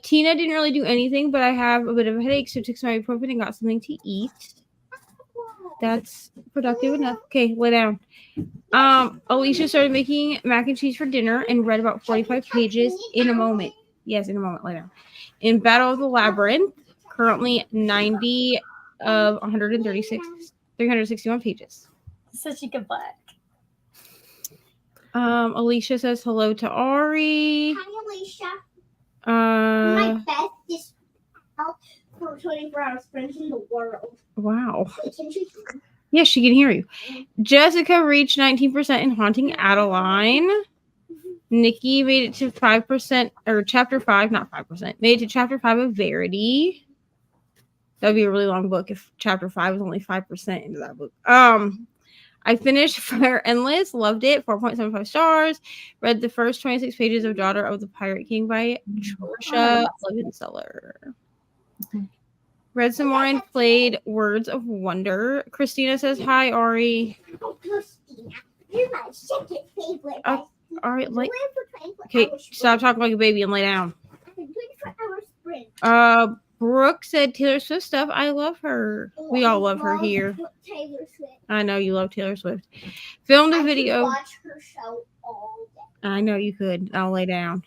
Tina didn't really do anything, but I have a bit of a headache, so took some ibuprofen and got something to eat. That's productive enough. Okay, lay down. Alicia started making mac and cheese for dinner and read about 45 pages in a moment. Yes, in a moment. Lay down. In Battle of the Labyrinth, currently 90 of 361 pages. Such a good book. Alicia says hello to Ari. Hi, Alicia. My Uh, bestest for 24-hour sprint in the world. wow. Can she? Yes, she can hear you. Jessica reached 19% in Haunting Adeline. Nikki made it to 5%, or chapter 5, not 5%. Made it to chapter 5 of Verity. That would be a really long book if chapter 5 was only 5% into that book. I finished Fire Endless, loved it, 4.75 stars. Read the first 26 pages of Daughter of the Pirate King by Trisha Levenseller. Read some more and played Words of Wonder. Christina says, hi, Ari. Oh, Christina, you're my second favorite. Ari, okay, stop talking like a baby and lay down. 24-hour sprint. Brooke said Taylor Swift stuff. I love her. We all love her here. Taylor Swift. I know you love Taylor Swift. Filmed a I video. could watch her show all day. I know you could. I'll lay down.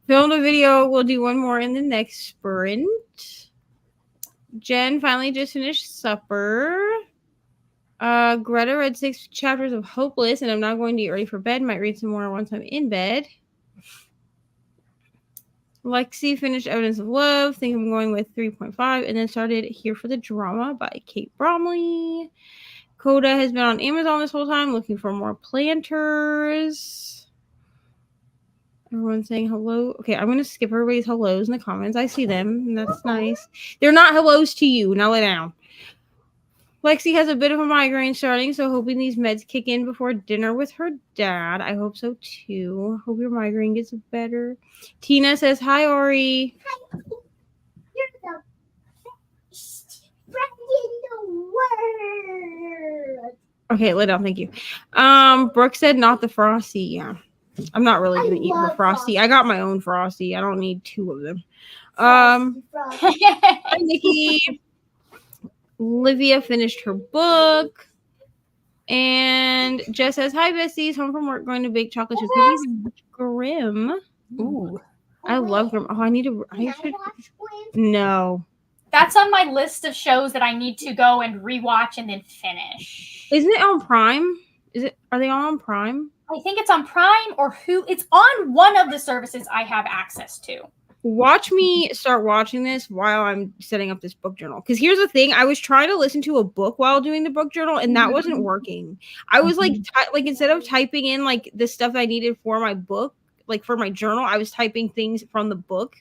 Filmed a video. We'll do one more in the next sprint. Jen finally just finished supper. Greta read 6 chapters of Hopeless, and I'm not going to get ready for bed. Might read some more once I'm in bed. Lexi finished Evidence of Love. Think I'm going with 3.5, and then started Here for the Drama by Kate Bromley. Coda has been on Amazon this whole time looking for more planters. Everyone's saying hello. Okay, I'm going to skip everybody's hellos in the comments. I see them, and that's nice. They're not hellos to you. Now lay down. Lexi has a bit of a migraine starting, so hoping these meds kick in before dinner with her dad. I hope so too. Hope your migraine gets better. Tina says, hi, Ori. Hi. You're the best friend in the world. Okay, lay down. Thank you. Brooke said not the Frosty. Yeah. I'm not really going to eat her Frosty. I got my own Frosty. I don't need 2 of them. Hi, Nikki. Olivia finished her book. And Jess says, hi, besties. Home from work, going to bake chocolate chip cookies and Grim. Ooh. I love Grim. Oh, I need to. I should. No. That's on my list of shows that I need to go and rewatch and then finish. Isn't it on Prime? Are they all on Prime? I think it's on Prime or Hulu. It's on one of the services I have access to. watch me start watching this while I'm setting up this book journal. Because here's the thing: I was trying to listen to a book while doing the book journal, and that wasn't working. I was like, instead of typing in like the stuff I needed for my book, like for my journal, I was typing things from the book.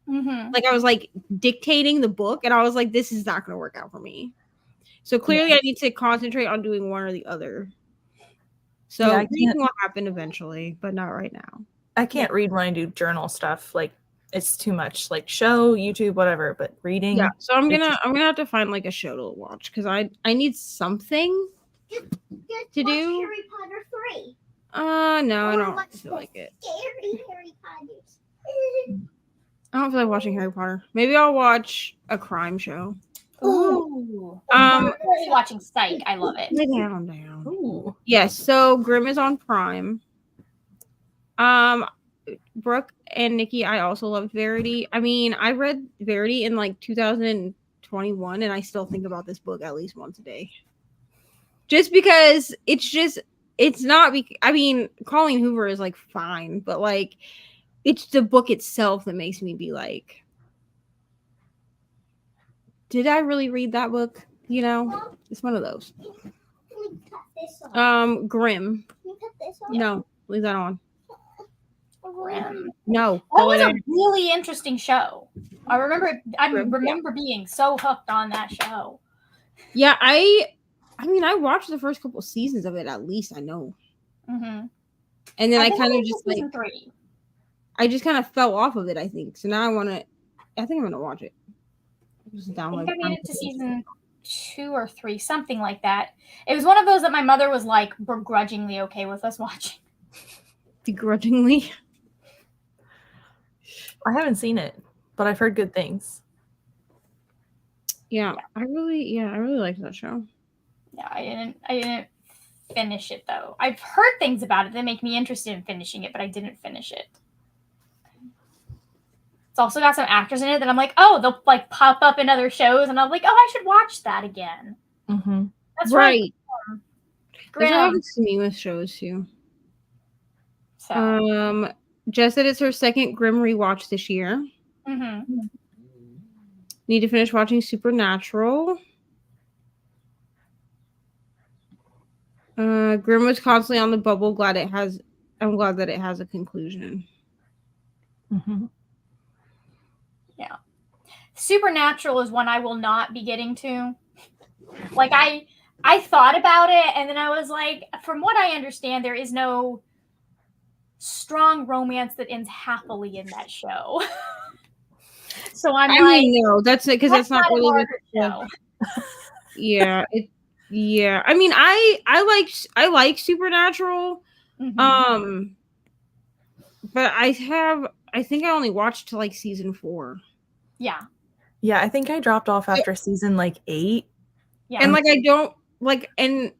Like I was like dictating the book, and I was like, this is not going to work out for me. So clearly, I need to concentrate on doing one or the other. So reading will happen eventually, but not right now. I can't read when I do journal stuff. Like it's too much. Like show, YouTube, whatever. But reading. Yeah. So I'm gonna have to find like a show to watch because I need something Just to watch do. Harry Potter 3. No, I Or don't watch feel the like it. Scary Harry Potters. I don't feel like watching Harry Potter. Maybe I'll watch a crime show. Ooh. I'm currently watching Psych. I love it. Lay down. Ooh. Yes. So Grimm is on Prime. Brooke and Nikki, I also loved Verity. I mean, I read Verity in like 2021, and I still think about this book at least once a day. Just because it's not. I mean, Colleen Hoover is like fine, but like, it's the book itself that makes me be like, did I really read that book? You know, it's one of those. Can we cut this off? Grimm. Can we cut this off? No, leave that on. Grimm. No. That was a really interesting show. I remember Grimm, being so hooked on that show. Yeah, I mean, I watched the first couple seasons of it. At least I know. Mm-hmm. And then I think kind of was just season like 3. I just kind of fell off of it. I think so. Now I think I'm gonna watch it. Just I download. think I made it to season 2 or 3, something like that. It was one of those that my mother was like begrudgingly okay with us watching. Begrudgingly. I haven't seen it, but I've heard good things. Yeah, I really liked that show. Yeah, I didn't finish it though. I've heard things about it that make me interested in finishing it, but I didn't finish it. It's also got some actors in it that I'm like, oh, they'll like pop up in other shows, and I'm like, oh, I should watch that again. Mm-hmm. That's Right. That's what Grimm. happens to me with shows too. So. Jess said it's her second Grimm rewatch this year. Mm-hmm. Need to finish watching Supernatural. Grimm was constantly on the bubble. I'm glad that it has a conclusion. Mm-hmm. Yeah. Supernatural is one I will not be getting to. Like I thought about it, and then I was like, from what I understand, there is no strong romance that ends happily in that show. So I mean, no, that's it, because that's not really what show. Yeah, yeah. I mean, I like Supernatural. Mm-hmm. But I think I only watched to like season 4. Yeah. Yeah, I think I dropped off after season like 8. Yeah. And like I don't like, and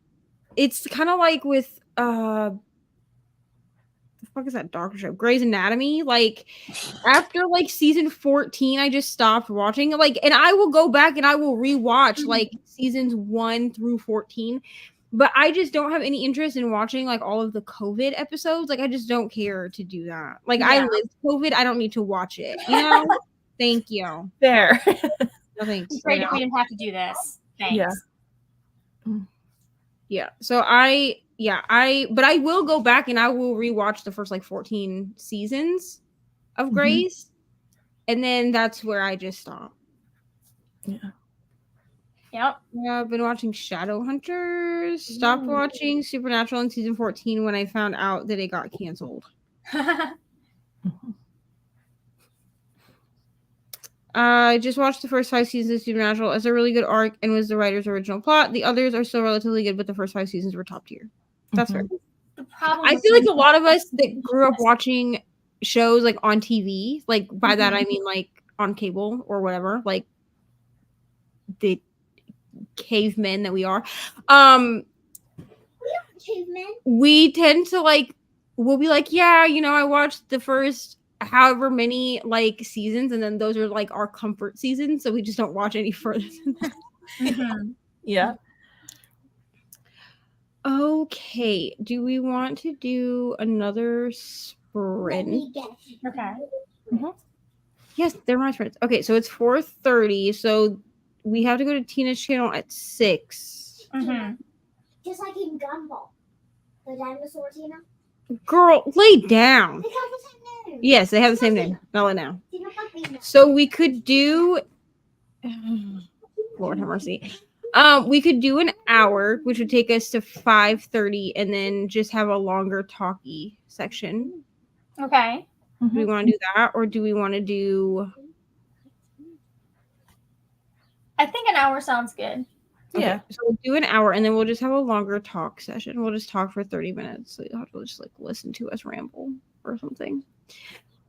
it's kind of like with the fuck is that doctor show? Grey's Anatomy. Like after like season 14, I just stopped watching. Like, and I will go back and I will rewatch like seasons 1 through 14. But I just don't have any interest in watching like all of the COVID episodes. Like I just don't care to do that. Like I lived COVID. I don't need to watch it. You know? Thank you. There. No, thanks. It's great if we didn't have to do this. Thanks. Yeah. Yeah. So but I will go back and I will rewatch the first like 14 seasons of Grey's. And then that's where I just stop. Yeah. Yep. Yeah, I've been watching Shadowhunters. Stopped watching Supernatural in season 14 when I found out that it got canceled. I just watched the first 5 seasons of Supernatural as a really good arc and was the writer's original plot. The others are still relatively good, but the first 5 seasons were top tier. That's fair. The problem I feel like a lot of us that grew up watching shows like on TV, like by that I mean like on cable or whatever, like the cavemen that we are. Cavemen. We tend to like, we'll be like, yeah, you know, I watched the first however many like seasons, and then those are like our comfort seasons, so we just don't watch any further than that. Yeah. Okay, do we want to do another sprint? Okay. Yes, they're my friends. Okay, so it's 4:30. So we have to go to Tina's channel at 6. Mhm. Just like in Gumball. The dinosaur Tina. Girl, lay down. They have the same name. Yes, they have the same name. Not now. Tina Puppy. So we could do. Lord have mercy. We could do an hour, which would take us to 5:30, and then just have a longer talky section. Okay. Do we want to do that, or do we want to do? I think an hour sounds good. Okay, Yeah. so we'll do an hour, and then we'll just have a longer talk session. We'll just talk for 30 minutes. So you'll have to just like listen to us ramble or something.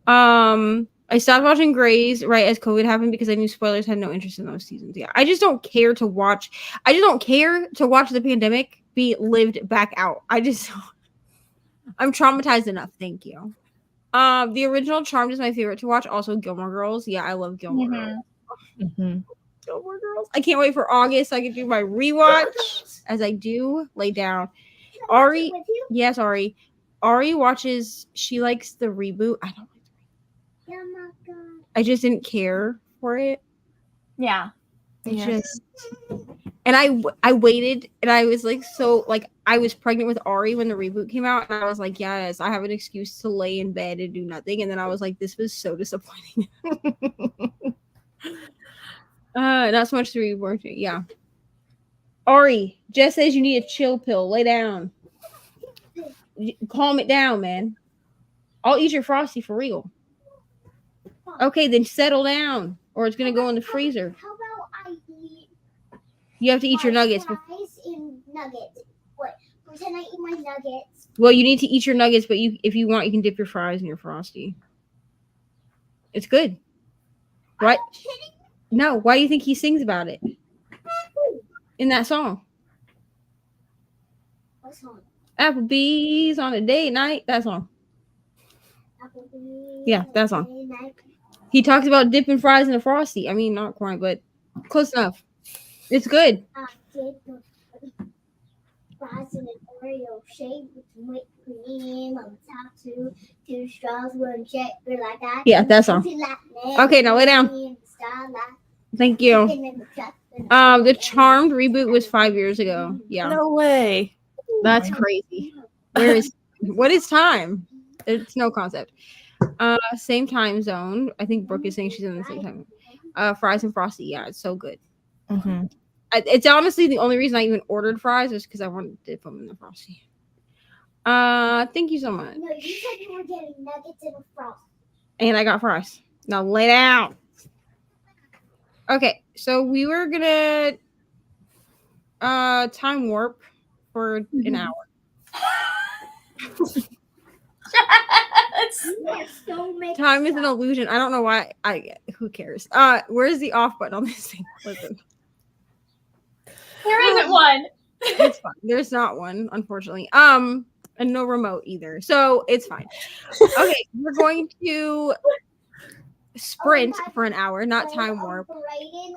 I stopped watching Grey's right as COVID happened because I knew spoilers had no interest in those seasons. Yeah, I just don't care to watch. I just don't care to watch the pandemic be lived back out. I'm traumatized enough. Thank you. The original Charmed is my favorite to watch. Also, Gilmore Girls. Yeah, I love Gilmore Girls. Gilmore Girls. I can't wait for August so I can do my rewatch as I do. Lay down. Ari. With you? Yes, Ari. Ari watches. She likes the reboot. I don't. Oh my god. I just didn't care for it. Yeah. It Yeah. just. And I waited, and I was like, so like I was pregnant with Ari when the reboot came out, and I was like, yes, I have an excuse to lay in bed and do nothing. And then I was like, this was so disappointing. Not so much the reboot. Yeah. Ari, Jess says you need a chill pill. Lay down. Calm it down, man. I'll eat your Frosty for real. Okay, then settle down, or it's gonna go in the freezer. How about I eat You have to eat your my nuggets. fries and nuggets? What? Pretend I eat my nuggets. Well, you need to eat your nuggets, but if you want, you can dip your fries in your Frosty. It's good. Are What? you kidding? No, why do you think he sings about it in that song? What song? Applebee's on a date night. That song. Applebee's Yeah, that song. Friday night. He talks about dipping fries in a Frosty. I mean, not quite, but close enough. It's good. I did the fries in an Oreo shake with some whipped cream on top too. Two straws, one shaker like that. Yeah, that song. Okay, now lay down. Thank you. The Charmed reboot was 5 years ago. Yeah, No way. that's crazy. What is time? It's no concept. Same time zone. I think Brooke is saying she's in the same time. Fries and Frosty. Yeah, it's so good. Mm-hmm. It's honestly the only reason I even ordered fries was because I wanted to dip them in the Frosty. Thank you so much. No, you said you were getting nuggets and a frost. And I got fries. Now lay down. Okay, so we were gonna time warp for an hour. Time is an illusion. I don't know why. Who cares? Where's the off button on this thing? Listen, There isn't one. it's fine. There's not one, unfortunately. And no remote either, so it's fine. Okay, we're going to sprint for an hour, not time warp. Hit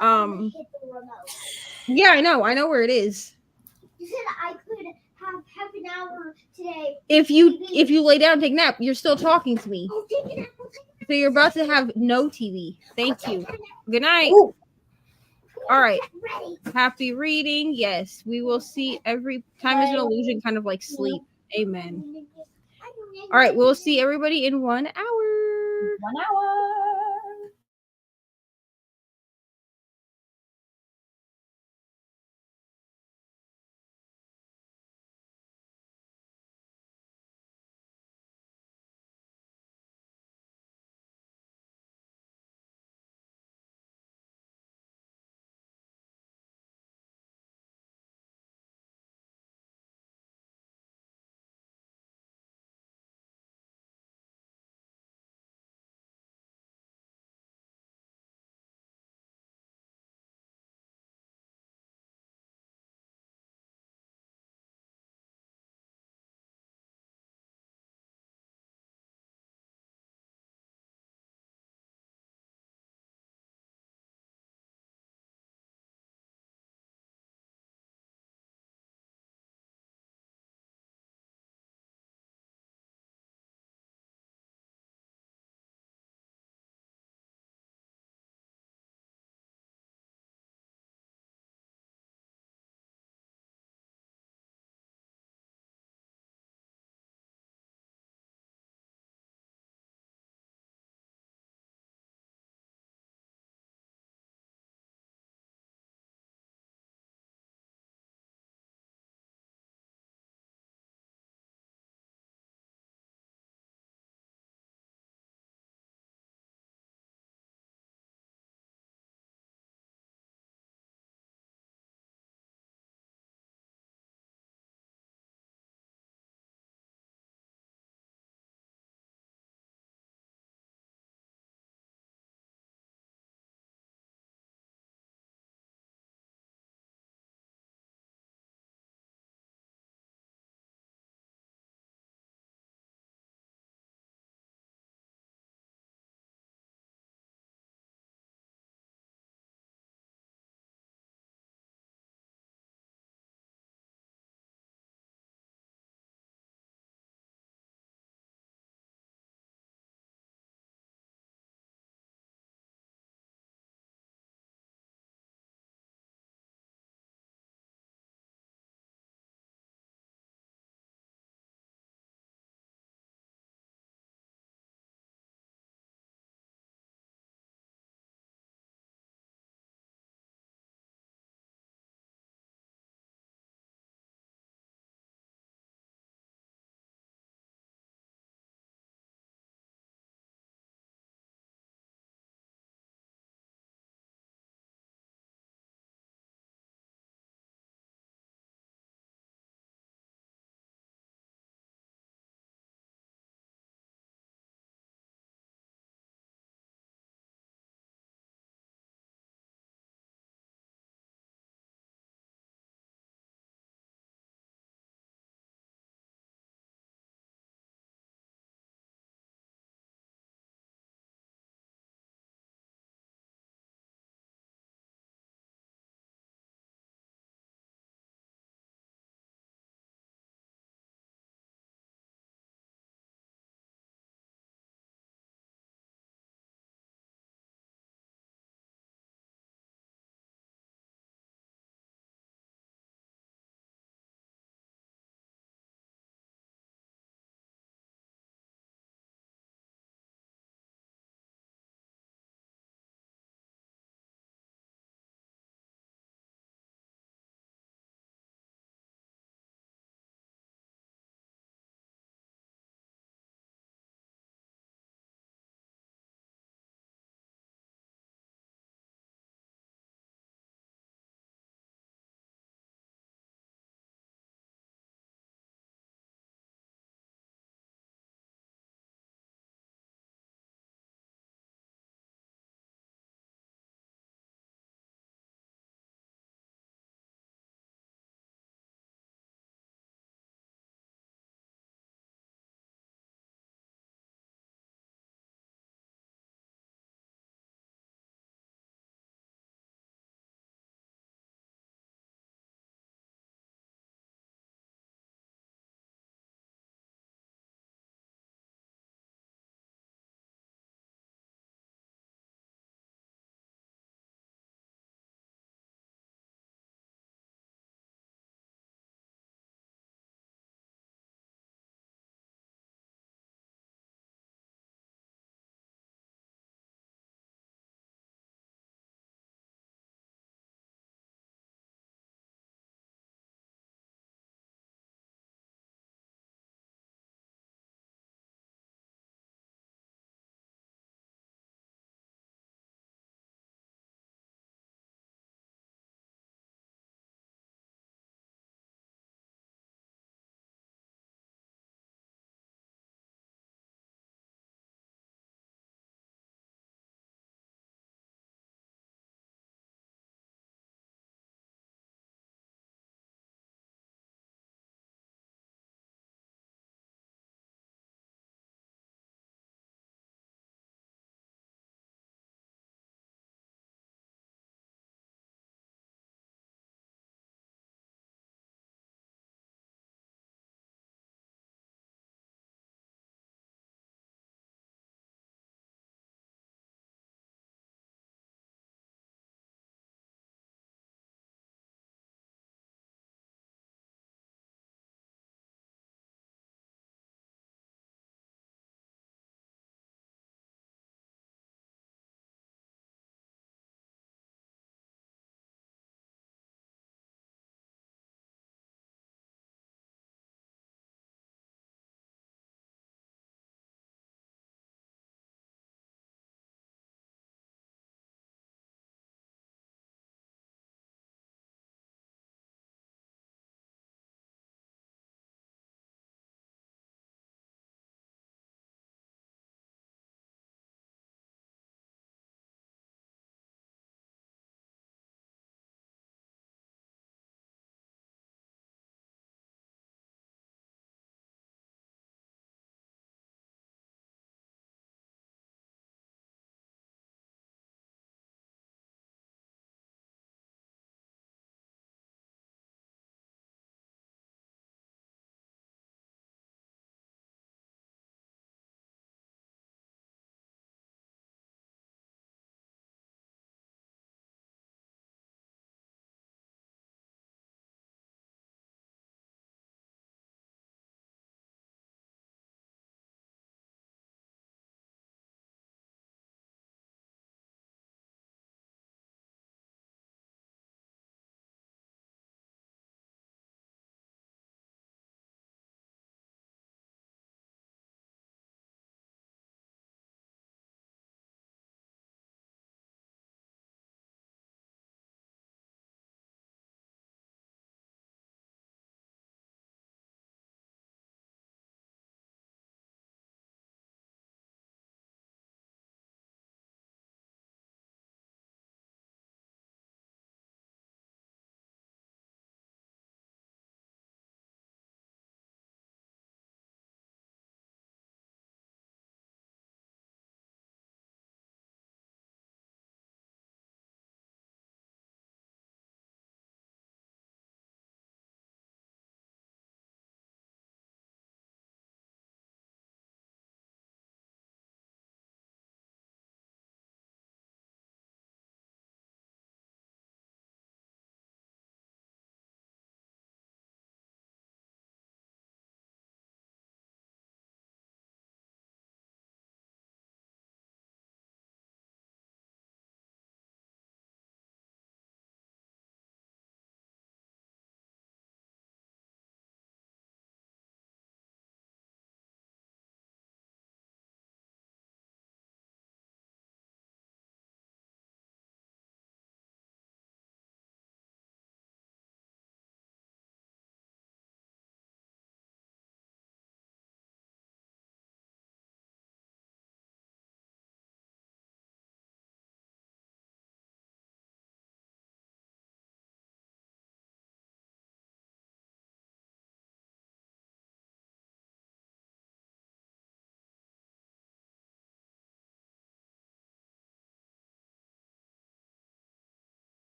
the remote. Yeah, I know where it is. You said I could have half an hour today. If you lay down and take a nap, you're still talking to me. Oh, take it out. Take it So you're about to have no TV. Thank you. Good night. Ooh. All right. Ready. Happy reading. Yes, we will see every time is an illusion, kind of like sleep. Amen. All right, we'll see everybody in 1 hour. 1 hour.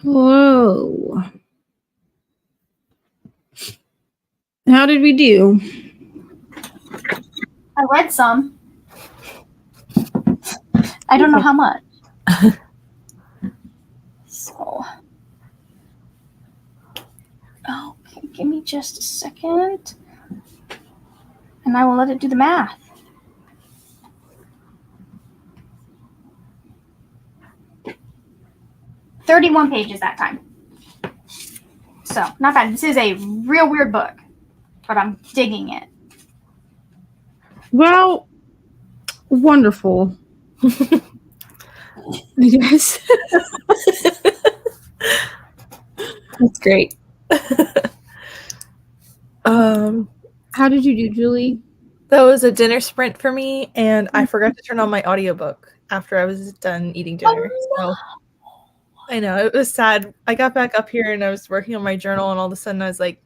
Whoa. How did we do? I read some. I don't know how much. So, okay, give me just a second, and I will let it do the math. "31 pages that time. So, not bad. This is a real weird book, but I'm digging it. Well, wonderful. Yes. That's great. How did you do, Julie? That was a dinner sprint for me, and I forgot to turn on my audiobook after I was done eating dinner. So I know it was sad. I got back up here and I was working on my journal, and all of a sudden I was like,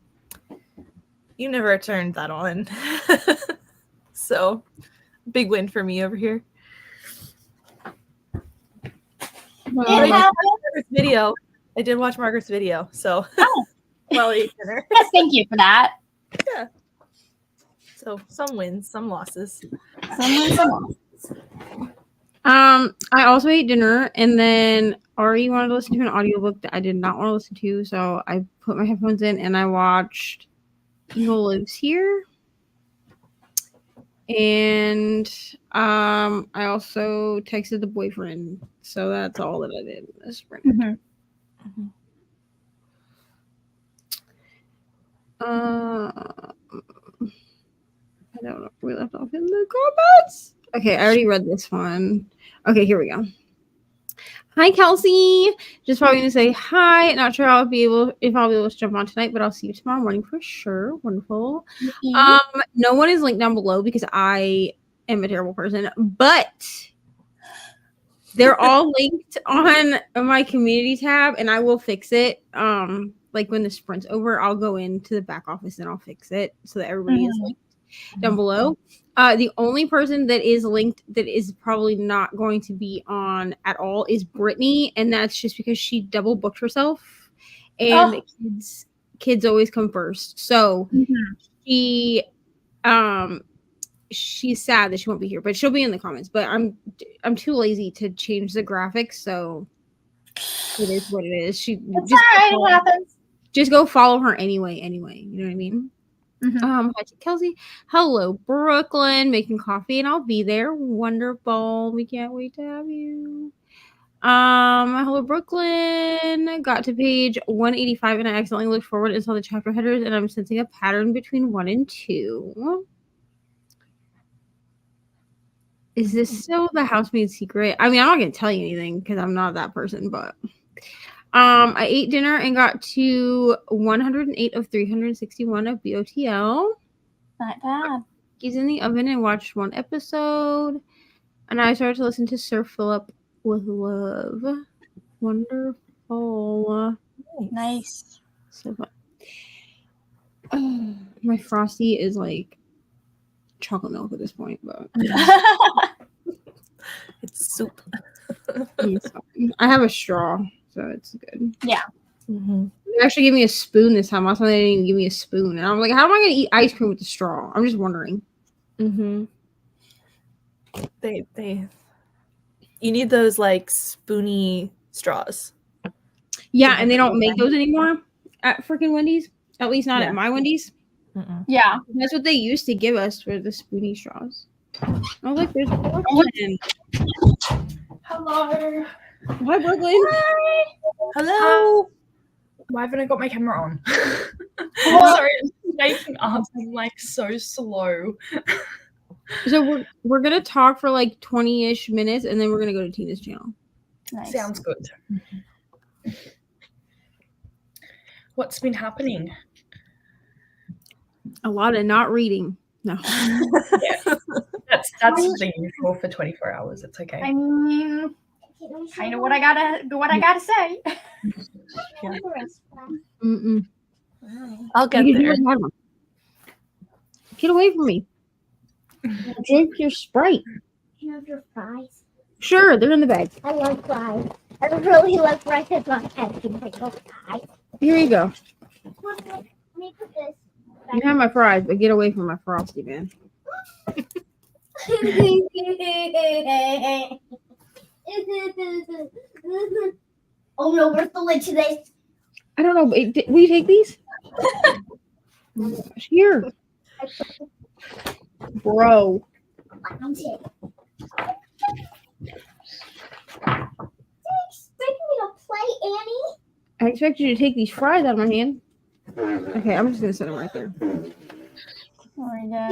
"You never turned that on." So big win for me over here. Well, I did watch happened. Margaret's video. I did watch Margaret's video. So while I ate dinner. Yes, thank you for that. So some wins, some losses. I also ate dinner, and then Ari wanted to listen to an audiobook that I did not want to listen to, so I put my headphones in and I watched Evil Lives Here. And I also texted the boyfriend, so that's all that I did this spring. Mm-hmm. I don't know if we left off in the comments. Okay, I already read this one. Okay, here we go. Hi, Kelsey. Just probably gonna say hi. Not sure if I'll be able to jump on tonight, but I'll see you tomorrow morning for sure. Wonderful. No one is linked down below because I am a terrible person, but they're all linked on my community tab, and I will fix it. Like when the sprint's over, I'll go into the back office and I'll fix it so that everybody is linked down below. The only person that is linked that is probably not going to be on at all is Brittany, and that's just because she double booked herself, and kids always come first. So she's sad that she won't be here, but she'll be in the comments. But I'm too lazy to change the graphics, so it is what it is. It's all right. It happens. Just go follow her anyway. You know what I mean? Hi to Kelsey. Hello, Brooklyn. Making coffee, and I'll be there. Wonderful. We can't wait to have you. Hello, Brooklyn. Got to page 185, and I accidentally looked forward and saw the chapter headers, and I'm sensing a pattern between 1 and 2. Is this still the housemaid secret? I mean, I'm not gonna tell you anything because I'm not that person, but I ate dinner and got to 108 of 361 of BOTL. Not bad. He's in the oven and watched 1 episode, and I started to listen to Sir Philip with Love. Wonderful. Nice. So fun. My Frosty is like chocolate milk at this point, but It's soup. I have a straw, so it's good. Yeah. They actually gave me a spoon this time. Last time they didn't even give me a spoon, and I was like, "How am I going to eat ice cream with a straw?" I'm just wondering. They you need those like spoony straws. Yeah, and they don't make those anymore at freaking Wendy's. At least not at my Wendy's. Yeah. That's what they used to give us for the spoony straws. Oh, look, there's Brooklyn. Hello. Hi, Brooklyn. Hello. Why haven't I got my camera on? Sorry, I'm waking up. I'm like so slow. So we're gonna talk for like 20-ish minutes, and then we're gonna go to Tina's channel. Nice. Sounds good. What's been happening? A lot of not reading. No. Yeah, that's the usual for 24 hours. It's okay. I mean, kind of what I gotta say. Mm-mm. I'll get You can there. do it, Mama. Get away from me. Drink your Sprite. Have your fries. Sure, they're in the bag. I love fries. I really love fries because my head can take those fries. Here you go. Let me put this. You have my fries, but get away from my Frosty, man. Oh no, where's the lid to this? I don't know. Will you take these? Oh my gosh, here. Bro. Thanks. Expecting me to play, Annie? I expect you to take these fries out of my hand. Okay, I'm just gonna set them right there. Oh my God.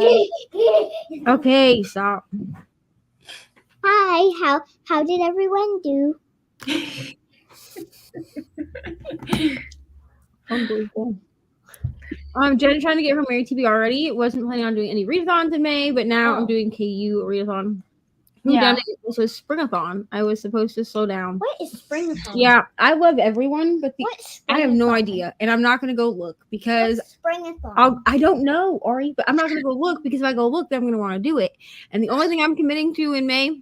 Okay, stop. Hi, how did everyone do? Unbelievable. Jen's trying to get her Mary TV already. Wasn't planning on doing any readathons in May, but now I'm doing KU readathon. Who done it? Also springathon. I was supposed to slow down. What is springathon? Yeah, I love everyone, but What's I have no springathon? idea, and I'm not gonna go look because What's springathon? I don't know, Ari, but I'm not gonna go look because if I go look, then I'm gonna want to do it. And the only thing I'm committing to in May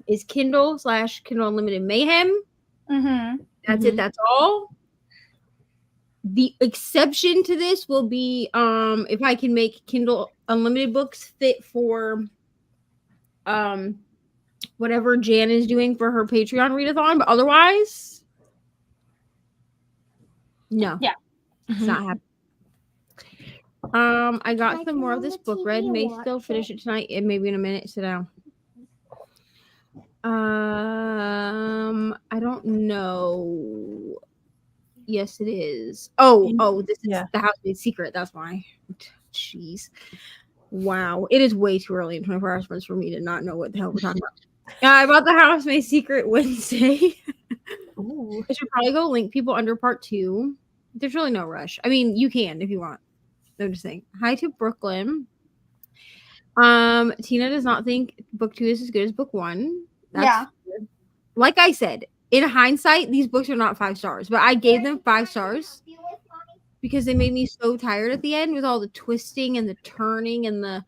is Kindle Unlimited Mayhem. Mm-hmm. That's it. That's all. The exception to this will be if I can make Kindle Unlimited books fit for whatever Jan is doing for her Patreon readathon, but otherwise, no. Yeah. It's not happening. I got I some more turn of this on the book read. TV May and still watch finish it tonight and maybe in a minute. Sit down. I don't know. Yes, it is. Oh, this is the Housemaid's Secret. That's why. Jeez. Wow. It is way too early in 24 hours for me to not know what the hell we're talking about. I bought the Housemaid's Secret Wednesday. Ooh. I should probably go link people under part 2. There's really no rush. I mean, you can if you want. I'm just saying. Hi to Brooklyn. Tina does not think book 2 is as good as book 1. That's weird. Like I said, in hindsight, these books are not 5 stars, but I gave them 5 stars because they made me so tired at the end with all the twisting and the turning and the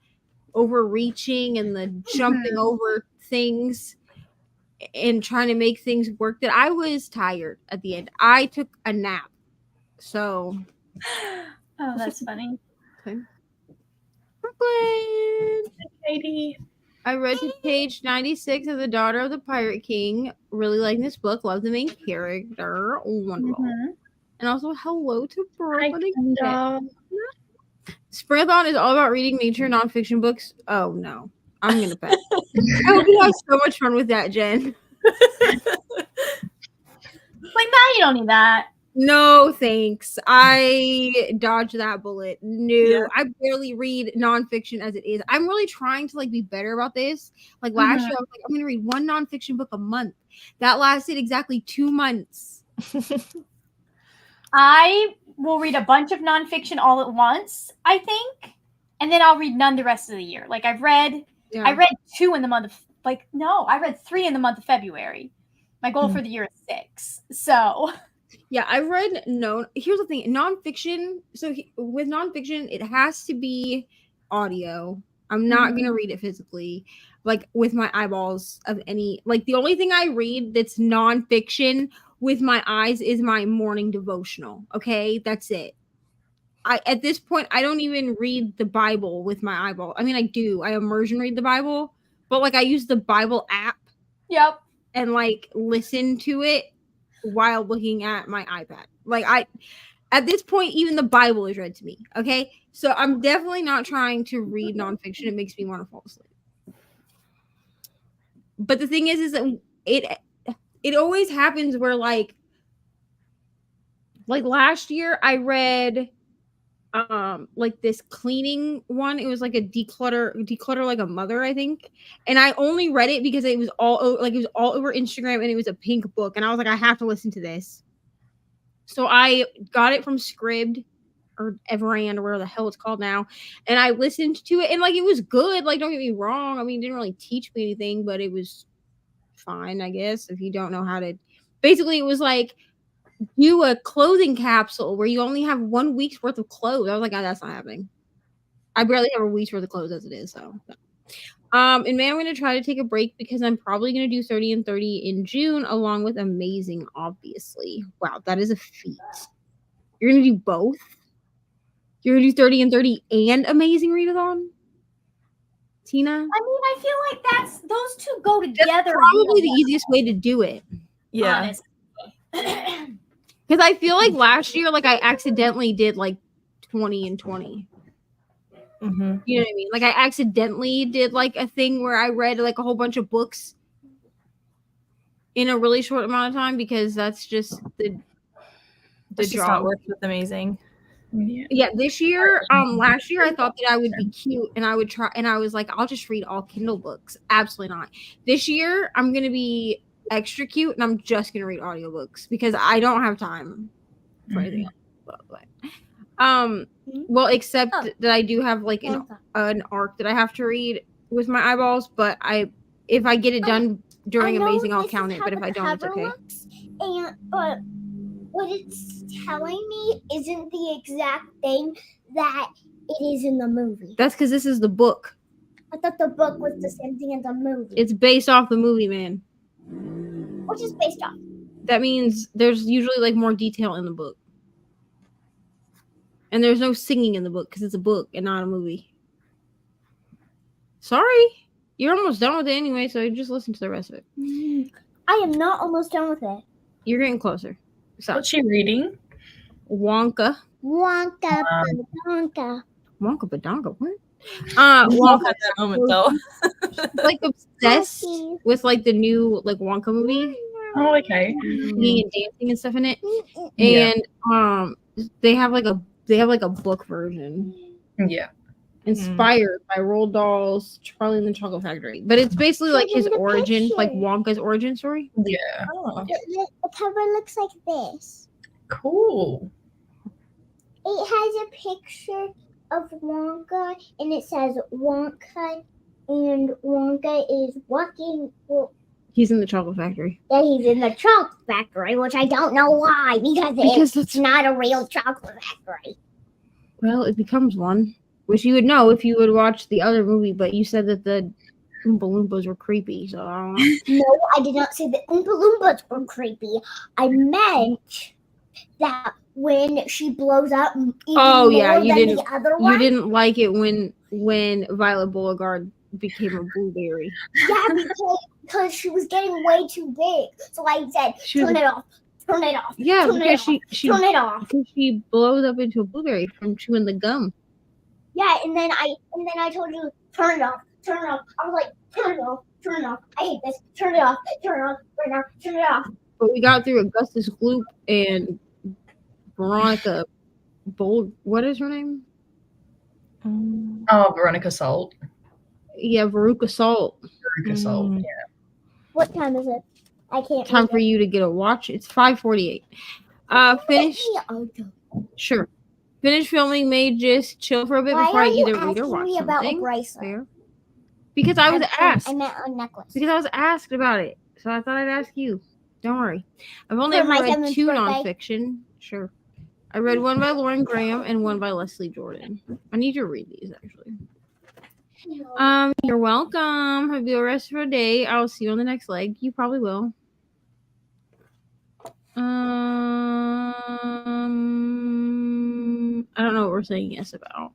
overreaching and the jumping over things and trying to make things work that I was tired at the end. I took a nap. So Oh, that's funny. okay. Brooklyn. Katie. I read to page 96 of The Daughter of the Pirate King. Really liking this book. Love the main character. Wonderful. Mhm. And also hello to Hi, Brooklyn again. Kendra. Springathon is all about reading nature nonfiction books. Oh no. I'm gonna pass. I hope you have so much fun with that, Jen. Like, now you don't need that. No, thanks. I dodged that bullet. No, Yeah. I barely read nonfiction as it is. I'm really trying to like be better about this. Like last year, I was like, I'm gonna read one nonfiction book a month. That lasted exactly 2 months. I will read a bunch of nonfiction all at once, I think, and then I'll read none the rest of the year. Like I read 2 in the month of I read 3 in the month of February. My goal for the year is 6. So yeah, I read here's the thing, nonfiction. So with nonfiction, it has to be audio. I'm not gonna read it physically, like with my eyeballs of any. Like the only thing I read that's nonfiction with my eyes is my morning devotional. Okay, that's it. At this point, I don't even read the Bible with my eyeball. I mean, I do. I immersion read the Bible, but like I use the Bible app. Yep. And like listen to it while looking at my iPad. Like at this point, even the Bible is read to me. Okay. So I'm definitely not trying to read nonfiction. It makes me want to fall asleep. But the thing is that it always happens where like last year I read like this cleaning one. It was like a declutter like a mother, I think. And I only read it because it was all over Instagram and it was a pink book. And I was like, I have to listen to this. So I got it from Scribd or Everand or whatever the hell it's called now. And I listened to it and like it was good. Like, don't get me wrong. I mean, it didn't really teach me anything, but it was fine, I guess, if you don't know how to. Basically, it was like do a clothing capsule where you only have 1 week's worth of clothes. I was like, oh, that's not happening. I barely have a week's worth of clothes as it is. So In May, I'm going to try to take a break because I'm probably going to do 30 and 30 in June, along with Amazing, obviously. Wow, that is a feat. You're going to do both? You're going to do 30 and 30 and Amazing Readathon? Tina? I mean, I feel like those two go That's together. probably the easiest way to do it. Yeah. Honestly. Because I feel like last year, like, I accidentally did, like, 20 and 20. Mm-hmm. You know what I mean? Like, I accidentally did, like, a thing where I read, like, a whole bunch of books in a really short amount of time because that's just the It's just not worked with Amazing. Yeah, this year, last year I thought that I would be cute and I would try, and I was like, I'll just read all Kindle books. Absolutely not. This year, I'm gonna be extra cute and I'm just gonna read audiobooks because I don't have time for anything else. Well, except that I do have like an arc that I have to read with my eyeballs, but if I get it done during Amazing, I'll count it. But if I don't, it's okay. But what it's telling me isn't the exact thing that it is in the movie. That's because this is the book. I thought the book was the same thing as the movie. It's based off the movie, man. Which is based off. That means there's usually like more detail in the book. And there's no singing in the book because it's a book and not a movie. Sorry. You're almost done with it anyway, so just listen to the rest of it. I am not almost done with it. You're getting closer. So, What's she reading? Wonka. Wonka, Wonka. Wonka Badonka. What? Wonka Wonka. at that moment though. Like obsessed with like the new like Wonka movie. Oh, okay. Singing and dancing and stuff in it. Yeah. And they have like a book version. Yeah. Inspired by Roald Dahl's Charlie and the Chocolate Factory. But it's basically like his origin, like Wonka's origin story. Yeah. Oh. The cover looks like this. Cool. It has a picture of Wonka, and it says Wonka, and Wonka is walking. Well, He's in the Chocolate Factory. yeah, he's in the chocolate factory, which I don't know why, because it's not a real chocolate factory. Well, it becomes one. Which you would know if you would watch the other movie, but you said that the Oompa Loompas were creepy, so I don't know. No, I did not say that Oompa Loompas were creepy. I meant that when she blows up even Oh, yeah, more you than didn't- the other one. You didn't like it when Violet Beauregard became a blueberry. Yeah, because she was getting way too big. So I said, She was turn it off. Turn it off. Yeah, turn because it off. she Turn it off. because she blows up into a blueberry from chewing the gum. Yeah, and then I told you, turn it off. Turn it off. I was like, turn it off. Turn it off. I hate this. Turn it off. Turn it off. Turn it off. Turn it off. But we got through Augustus Gloop and Veronica Bold. What is her name? Oh, Veronica Salt. Yeah, Veruca Salt. Veruca Salt. Mm. Yeah. What time is it? I can't. Time read for it. you to get a watch. It's 5:48. Finish. Sure. Finish filming. May just chill for a bit Why before are I you either read or asking watch me about a something. bracelet? Fair. Because I was asked. I meant a necklace. Because I was asked about it. So I thought I'd ask you. Don't worry. I've only For ever my read 7th 2 birthday? nonfiction. Sure. I read one by Lauren Graham and one by Leslie Jordan. I need to read these actually. You're welcome. Have a good rest of your day. I'll see you on the next leg. You probably will. I don't know what we're saying yes about.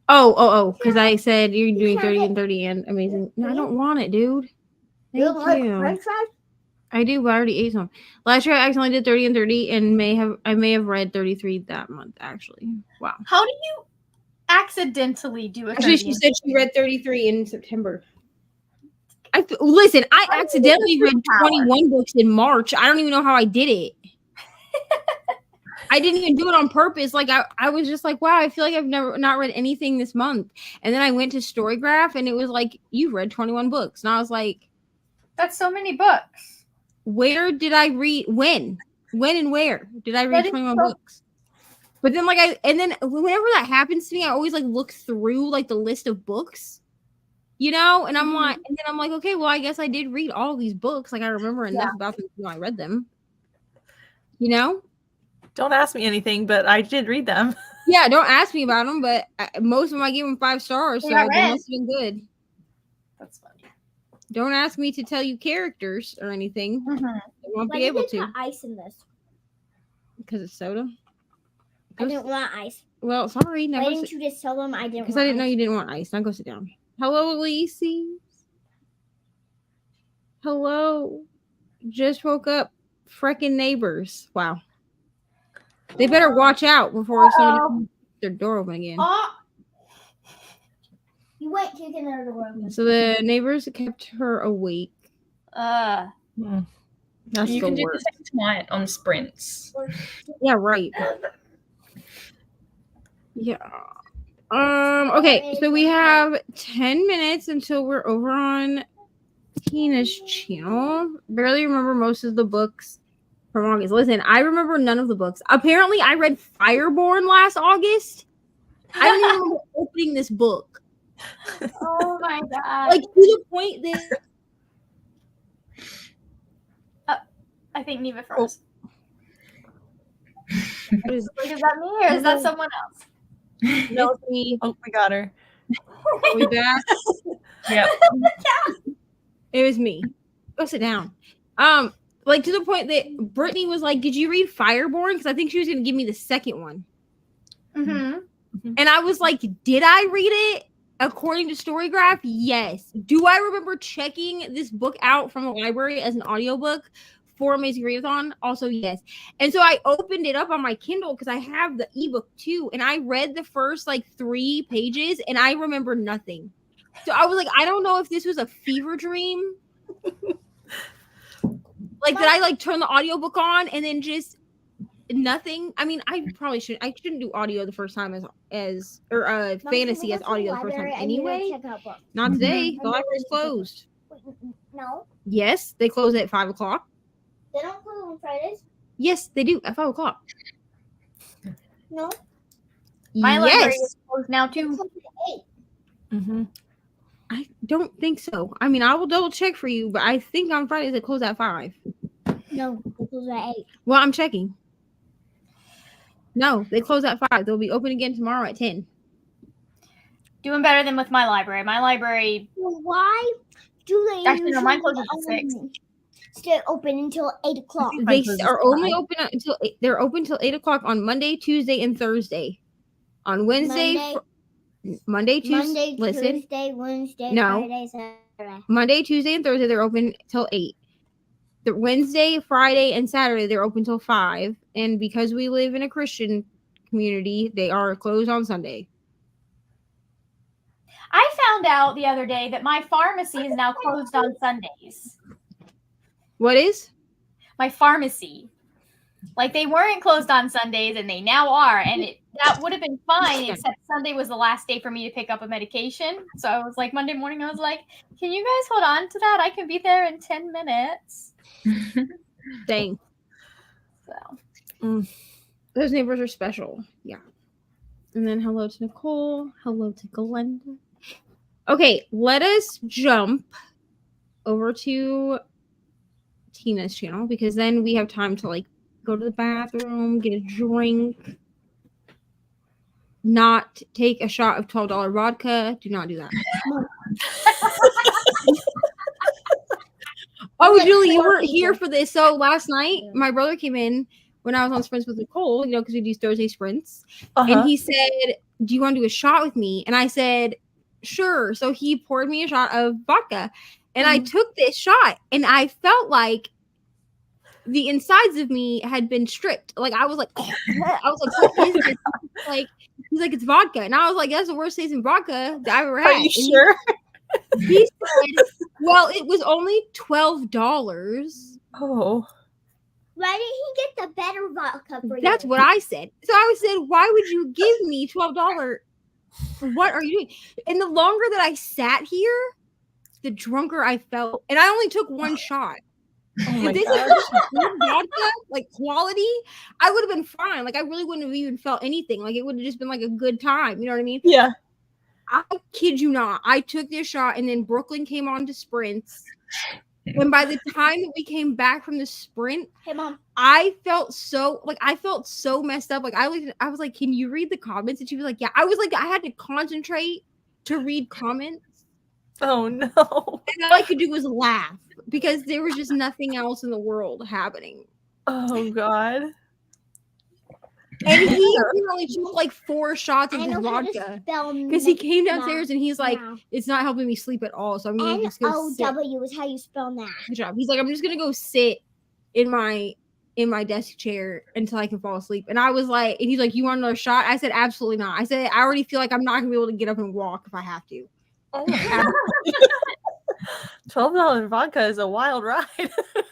Oh, because I said you're doing 30 and 30 and amazing. No, I don't want it, dude. You don't Thank like you. french fries? I do, but I already ate some. Last year I accidentally did 30 and 30 and I may have read 33 that month, actually. Wow. How do you accidentally do a Actually, 30 she said she read 33 in September. Listen, I accidentally read 21 books in March. I don't even know how I did it. I didn't even do it on purpose. Like I was just like, wow, I feel like I've not read anything this month. And then I went to Storygraph and it was like, you've read 21 books. And I was like, That's so many books. where did I read? When and where did I That read is 21 so- books? But then whenever that happens to me, I always like look through like the list of books, you know, and I'm like, and then I'm like, okay, well, I guess I did read all these books. Like I remember enough about them to know I read them, you know? Don't ask me anything, but I did read them. Yeah, don't ask me about them, but most of them I give them 5 stars, so Yeah, they right. must have been good. That's funny. Don't ask me to tell you characters or anything. Mhm. I won't Why be did able they to put ice in this? because it's soda. I didn't want ice. Well, sorry, Why never. didn't you just tell them I didn't Because want I didn't know ice? you didn't want ice. Now go sit down. Hello, Elise. Hello. Just woke up. Freaking neighbors. Wow. They better watch out before somebody opens their door open again. Oh, You went kicking their door open. So the neighbors kept her awake. uh, That's You the can do the worst. same tonight on sprints. Yeah, right. Yeah. Okay, so we have 10 minutes until we're over on Tina's channel. Barely remember most of the books from August. Listen, I remember none of the books. Apparently, I read Fireborn last August. I don't even remember opening this book. oh my god. Like to the point that I think Neva froze. is Is that me or is that someone else? no it's me. Oh, we got her. Are we back? Yep. It was me. Go sit down. Like to the point that Brittany was like, "Did you read Fireborn?" Because I think she was gonna give me the second one. Mm-hmm. And I was like, did I read it? According to Storygraph, yes. Do I remember checking this book out from the library as an audiobook for Amazing Readathon? Also, yes. And so I opened it up on my Kindle because I have the ebook too. And I read the first like 3 pages and I remember nothing. So I was like, I don't know if this was a fever dream. Like, did I like turn the audiobook on and then just nothing? I mean, I shouldn't do audio the first time as fantasy as audio the first time anyway. Not today. The library's closed. No, Yes, they close at 5 o'clock. they don't close on Fridays. Yes, they do at 5 o'clock. No, My library Yes, is closed now they too. close at 8. Mm-hmm. I don't think so. I mean, I will double check for you, but I think on Fridays they close at 5. No, they close at 8. Well, I'm checking. No, they close at 5. They'll be open again tomorrow at 10. Doing better than with my library. My library, Well, why do they Actually, no, mine closes at 6. stay open until 8 o'clock? Mine They closes are at only 5. open until they're open till 8 o'clock on Monday, Tuesday, and Thursday. On Wednesday, Monday, Tuesday. Listen, Tuesday, Wednesday, No. Friday, Saturday. Monday, Tuesday, and Thursday they're open till 8. The Wednesday, Friday, and Saturday they're open till 5. And because we live in a Christian community, they are closed on Sunday. I found out the other day that my pharmacy is now closed on Sundays. What is? My pharmacy. Like they weren't closed on Sundays and they now are. And that would have been fine, except Sunday was the last day for me to pick up a medication. So I was like, Monday morning, I was like, can you guys hold on to that? I can be there in 10 minutes. Dang. So Those neighbors are special. Yeah. And then hello to Nicole. Hello to Glenda. Okay, let us jump over to Tina's channel because then we have time to like go to the bathroom, get a drink, not take a shot of $12 vodka. Do not do that. Oh, Julie, you weren't here for this. So last night, my brother came in when I was on sprints with Nicole, because we do Thursday sprints. And he said, do you want to do a shot with me? And I said, sure. So he poured me a shot of vodka. And I took this shot and I felt like the insides of me had been stripped. Like I was like, what is this? Like, he's like, it's vodka. And I was like, that's the worst tasting vodka that I've ever had. Are you sure? He said, well, it was only $12. Oh. Why did he get the better vodka for you? That's what I said. So I said, why would you give me $12? What are you doing? And the longer that I sat here, the drunker I felt. And I only took one shot. Oh my If this god. was good vodka, like quality, I would have been fine. Like I really wouldn't have even felt anything. Like it would have just been like a good time. You know what I mean? Yeah. I kid you not. I took this shot and then Brooklyn came on to sprints And by the time that we came back from the sprint, Hey, Mom. I felt so messed up. Like I was like, "Can you read the comments?" And she was like, "Yeah." I was like, I had to concentrate to read comments, Oh no. and all I could do was laugh because there was just nothing else in the world happening. Oh god. And he literally took like 4 shots of I his know how to vodka spell because he came downstairs and he's like, now. "It's not helping me sleep at all." So I'm gonna just go sit. N-O-W is how you spell now. Good job. He's like, "I'm just gonna go sit in my desk chair until I can fall asleep." And I was like, and he's like, "You want another shot?" I said, "Absolutely not." I said, "I already feel like I'm not gonna be able to get up and walk if I have to." Oh my $12 vodka is a wild ride.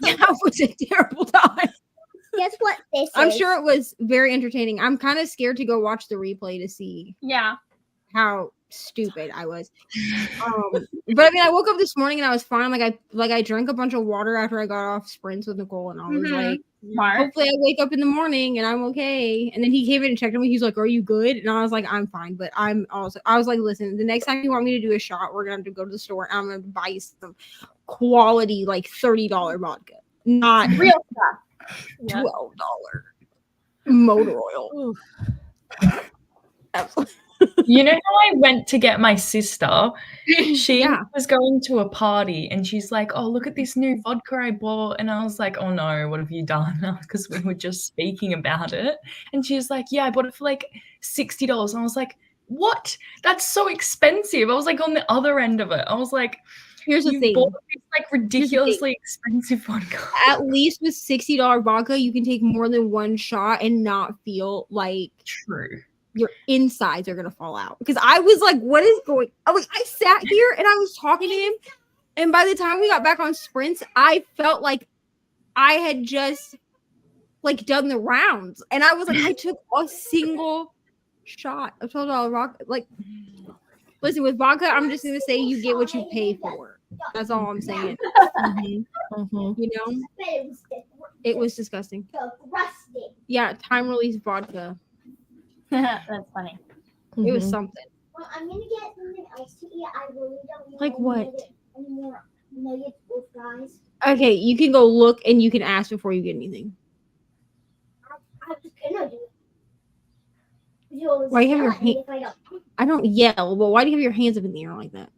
That was a terrible time. Guess what this I'm is? sure it was very entertaining. I'm kind of scared to go watch the replay to see Yeah. how stupid I was. But I mean, I woke up this morning and I was fine. Like I drank a bunch of water after I got off sprints with Nicole, and I was like, Smart. hopefully I wake up in the morning and I'm okay. And then he came in and checked on me. He's like, "Are you good?" And I was like, "I'm fine." But I was like, "Listen, the next time you want me to do a shot, we're gonna have to go to the store and I'm gonna buy you some quality like $30 vodka, not Real stuff. Yeah. $12 motor oil." Oof. Absolutely. You know how I went to get my sister? She Yeah. was going to a party and she's like, "Oh, look at this new vodka I bought." And I was like, "Oh no, what have you done?" Because we were just speaking about it. And she's like, "Yeah, I bought it for like $60." And I was like, "What? That's so expensive." I was like on the other end of it. I was like, Here's the "You thing. bought this like ridiculously expensive vodka." At least with $60 vodka, you can take more than one shot and not feel like True. your insides are gonna fall out. Because I was like, "What is going?" I sat here and I was talking to him, and by the time we got back on sprints, I felt like I had just like done the rounds, and I was like, I took a single shot of $12 vodka. Like, listen, with vodka, I'm just gonna say you get what you pay for. That's all I'm saying. You know, it was disgusting. Disgusting. Yeah, time release vodka. That's funny. It was something. Well, I'm gonna get something else to eat. I really don't want Like what? any more nuggets or fries. Okay, you can go look and you can ask before you get anything. I'm just gonna do it. You always Why you have your yell at me hand- if I don't, I don't yell, but why do you have your hands up in the air like that?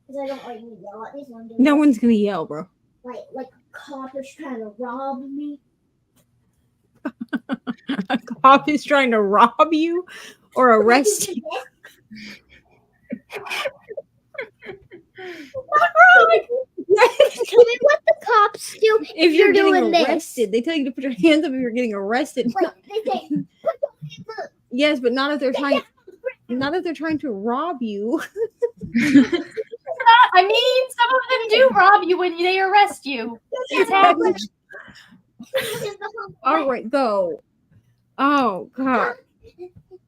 because I don't like you to yell at me. So I'm doing No it. one's gonna yell, bro. Like a cop is trying to rob me. A cop is trying to rob you or arrest you. Tell me what the cops do If you're getting doing arrested, they tell you to put your hands up if you're getting arrested. this. Like they say, put your hands up. Yes, but not if they're trying. Not if they're trying to rob you. I mean, some of them do rob you when they arrest you. It's happened. All right, go. Oh God.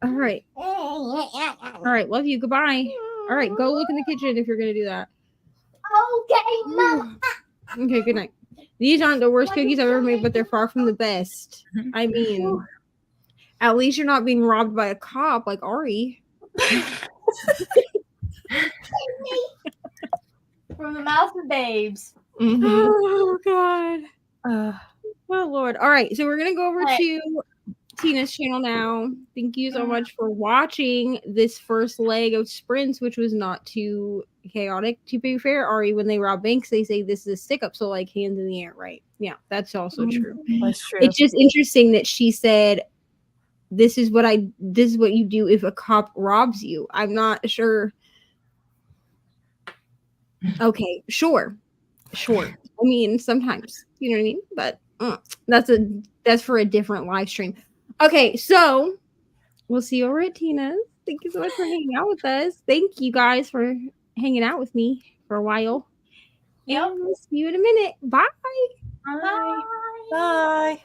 All right. All right. Love you. Goodbye. All right. Go look in the kitchen if you're gonna do that. Okay, Mom. Okay. Good night. These aren't the worst cookies I've ever made, but they're far from the best. I mean, at least you're not being robbed by a cop like Ari. From the mouth of babes. Oh God. Well, Lord. All right. So we're gonna go over All right. to Tina's channel now. Thank you so much for watching this first leg of sprints, which was not too chaotic. To be fair, Ari, when they rob banks, they say this is a stick up, so like hands in the air, right? Yeah, that's also true. That's true. It's just interesting that she said this is what you do if a cop robs you. I'm not sure. Okay, sure. I mean, sometimes, you know what I mean? But that's for a different live stream. Okay, so we'll see you over at Tina's. Thank you so much for hanging out with us. Thank you guys for hanging out with me for a while. Yep. And we'll see you in a minute. Bye. Bye. Bye.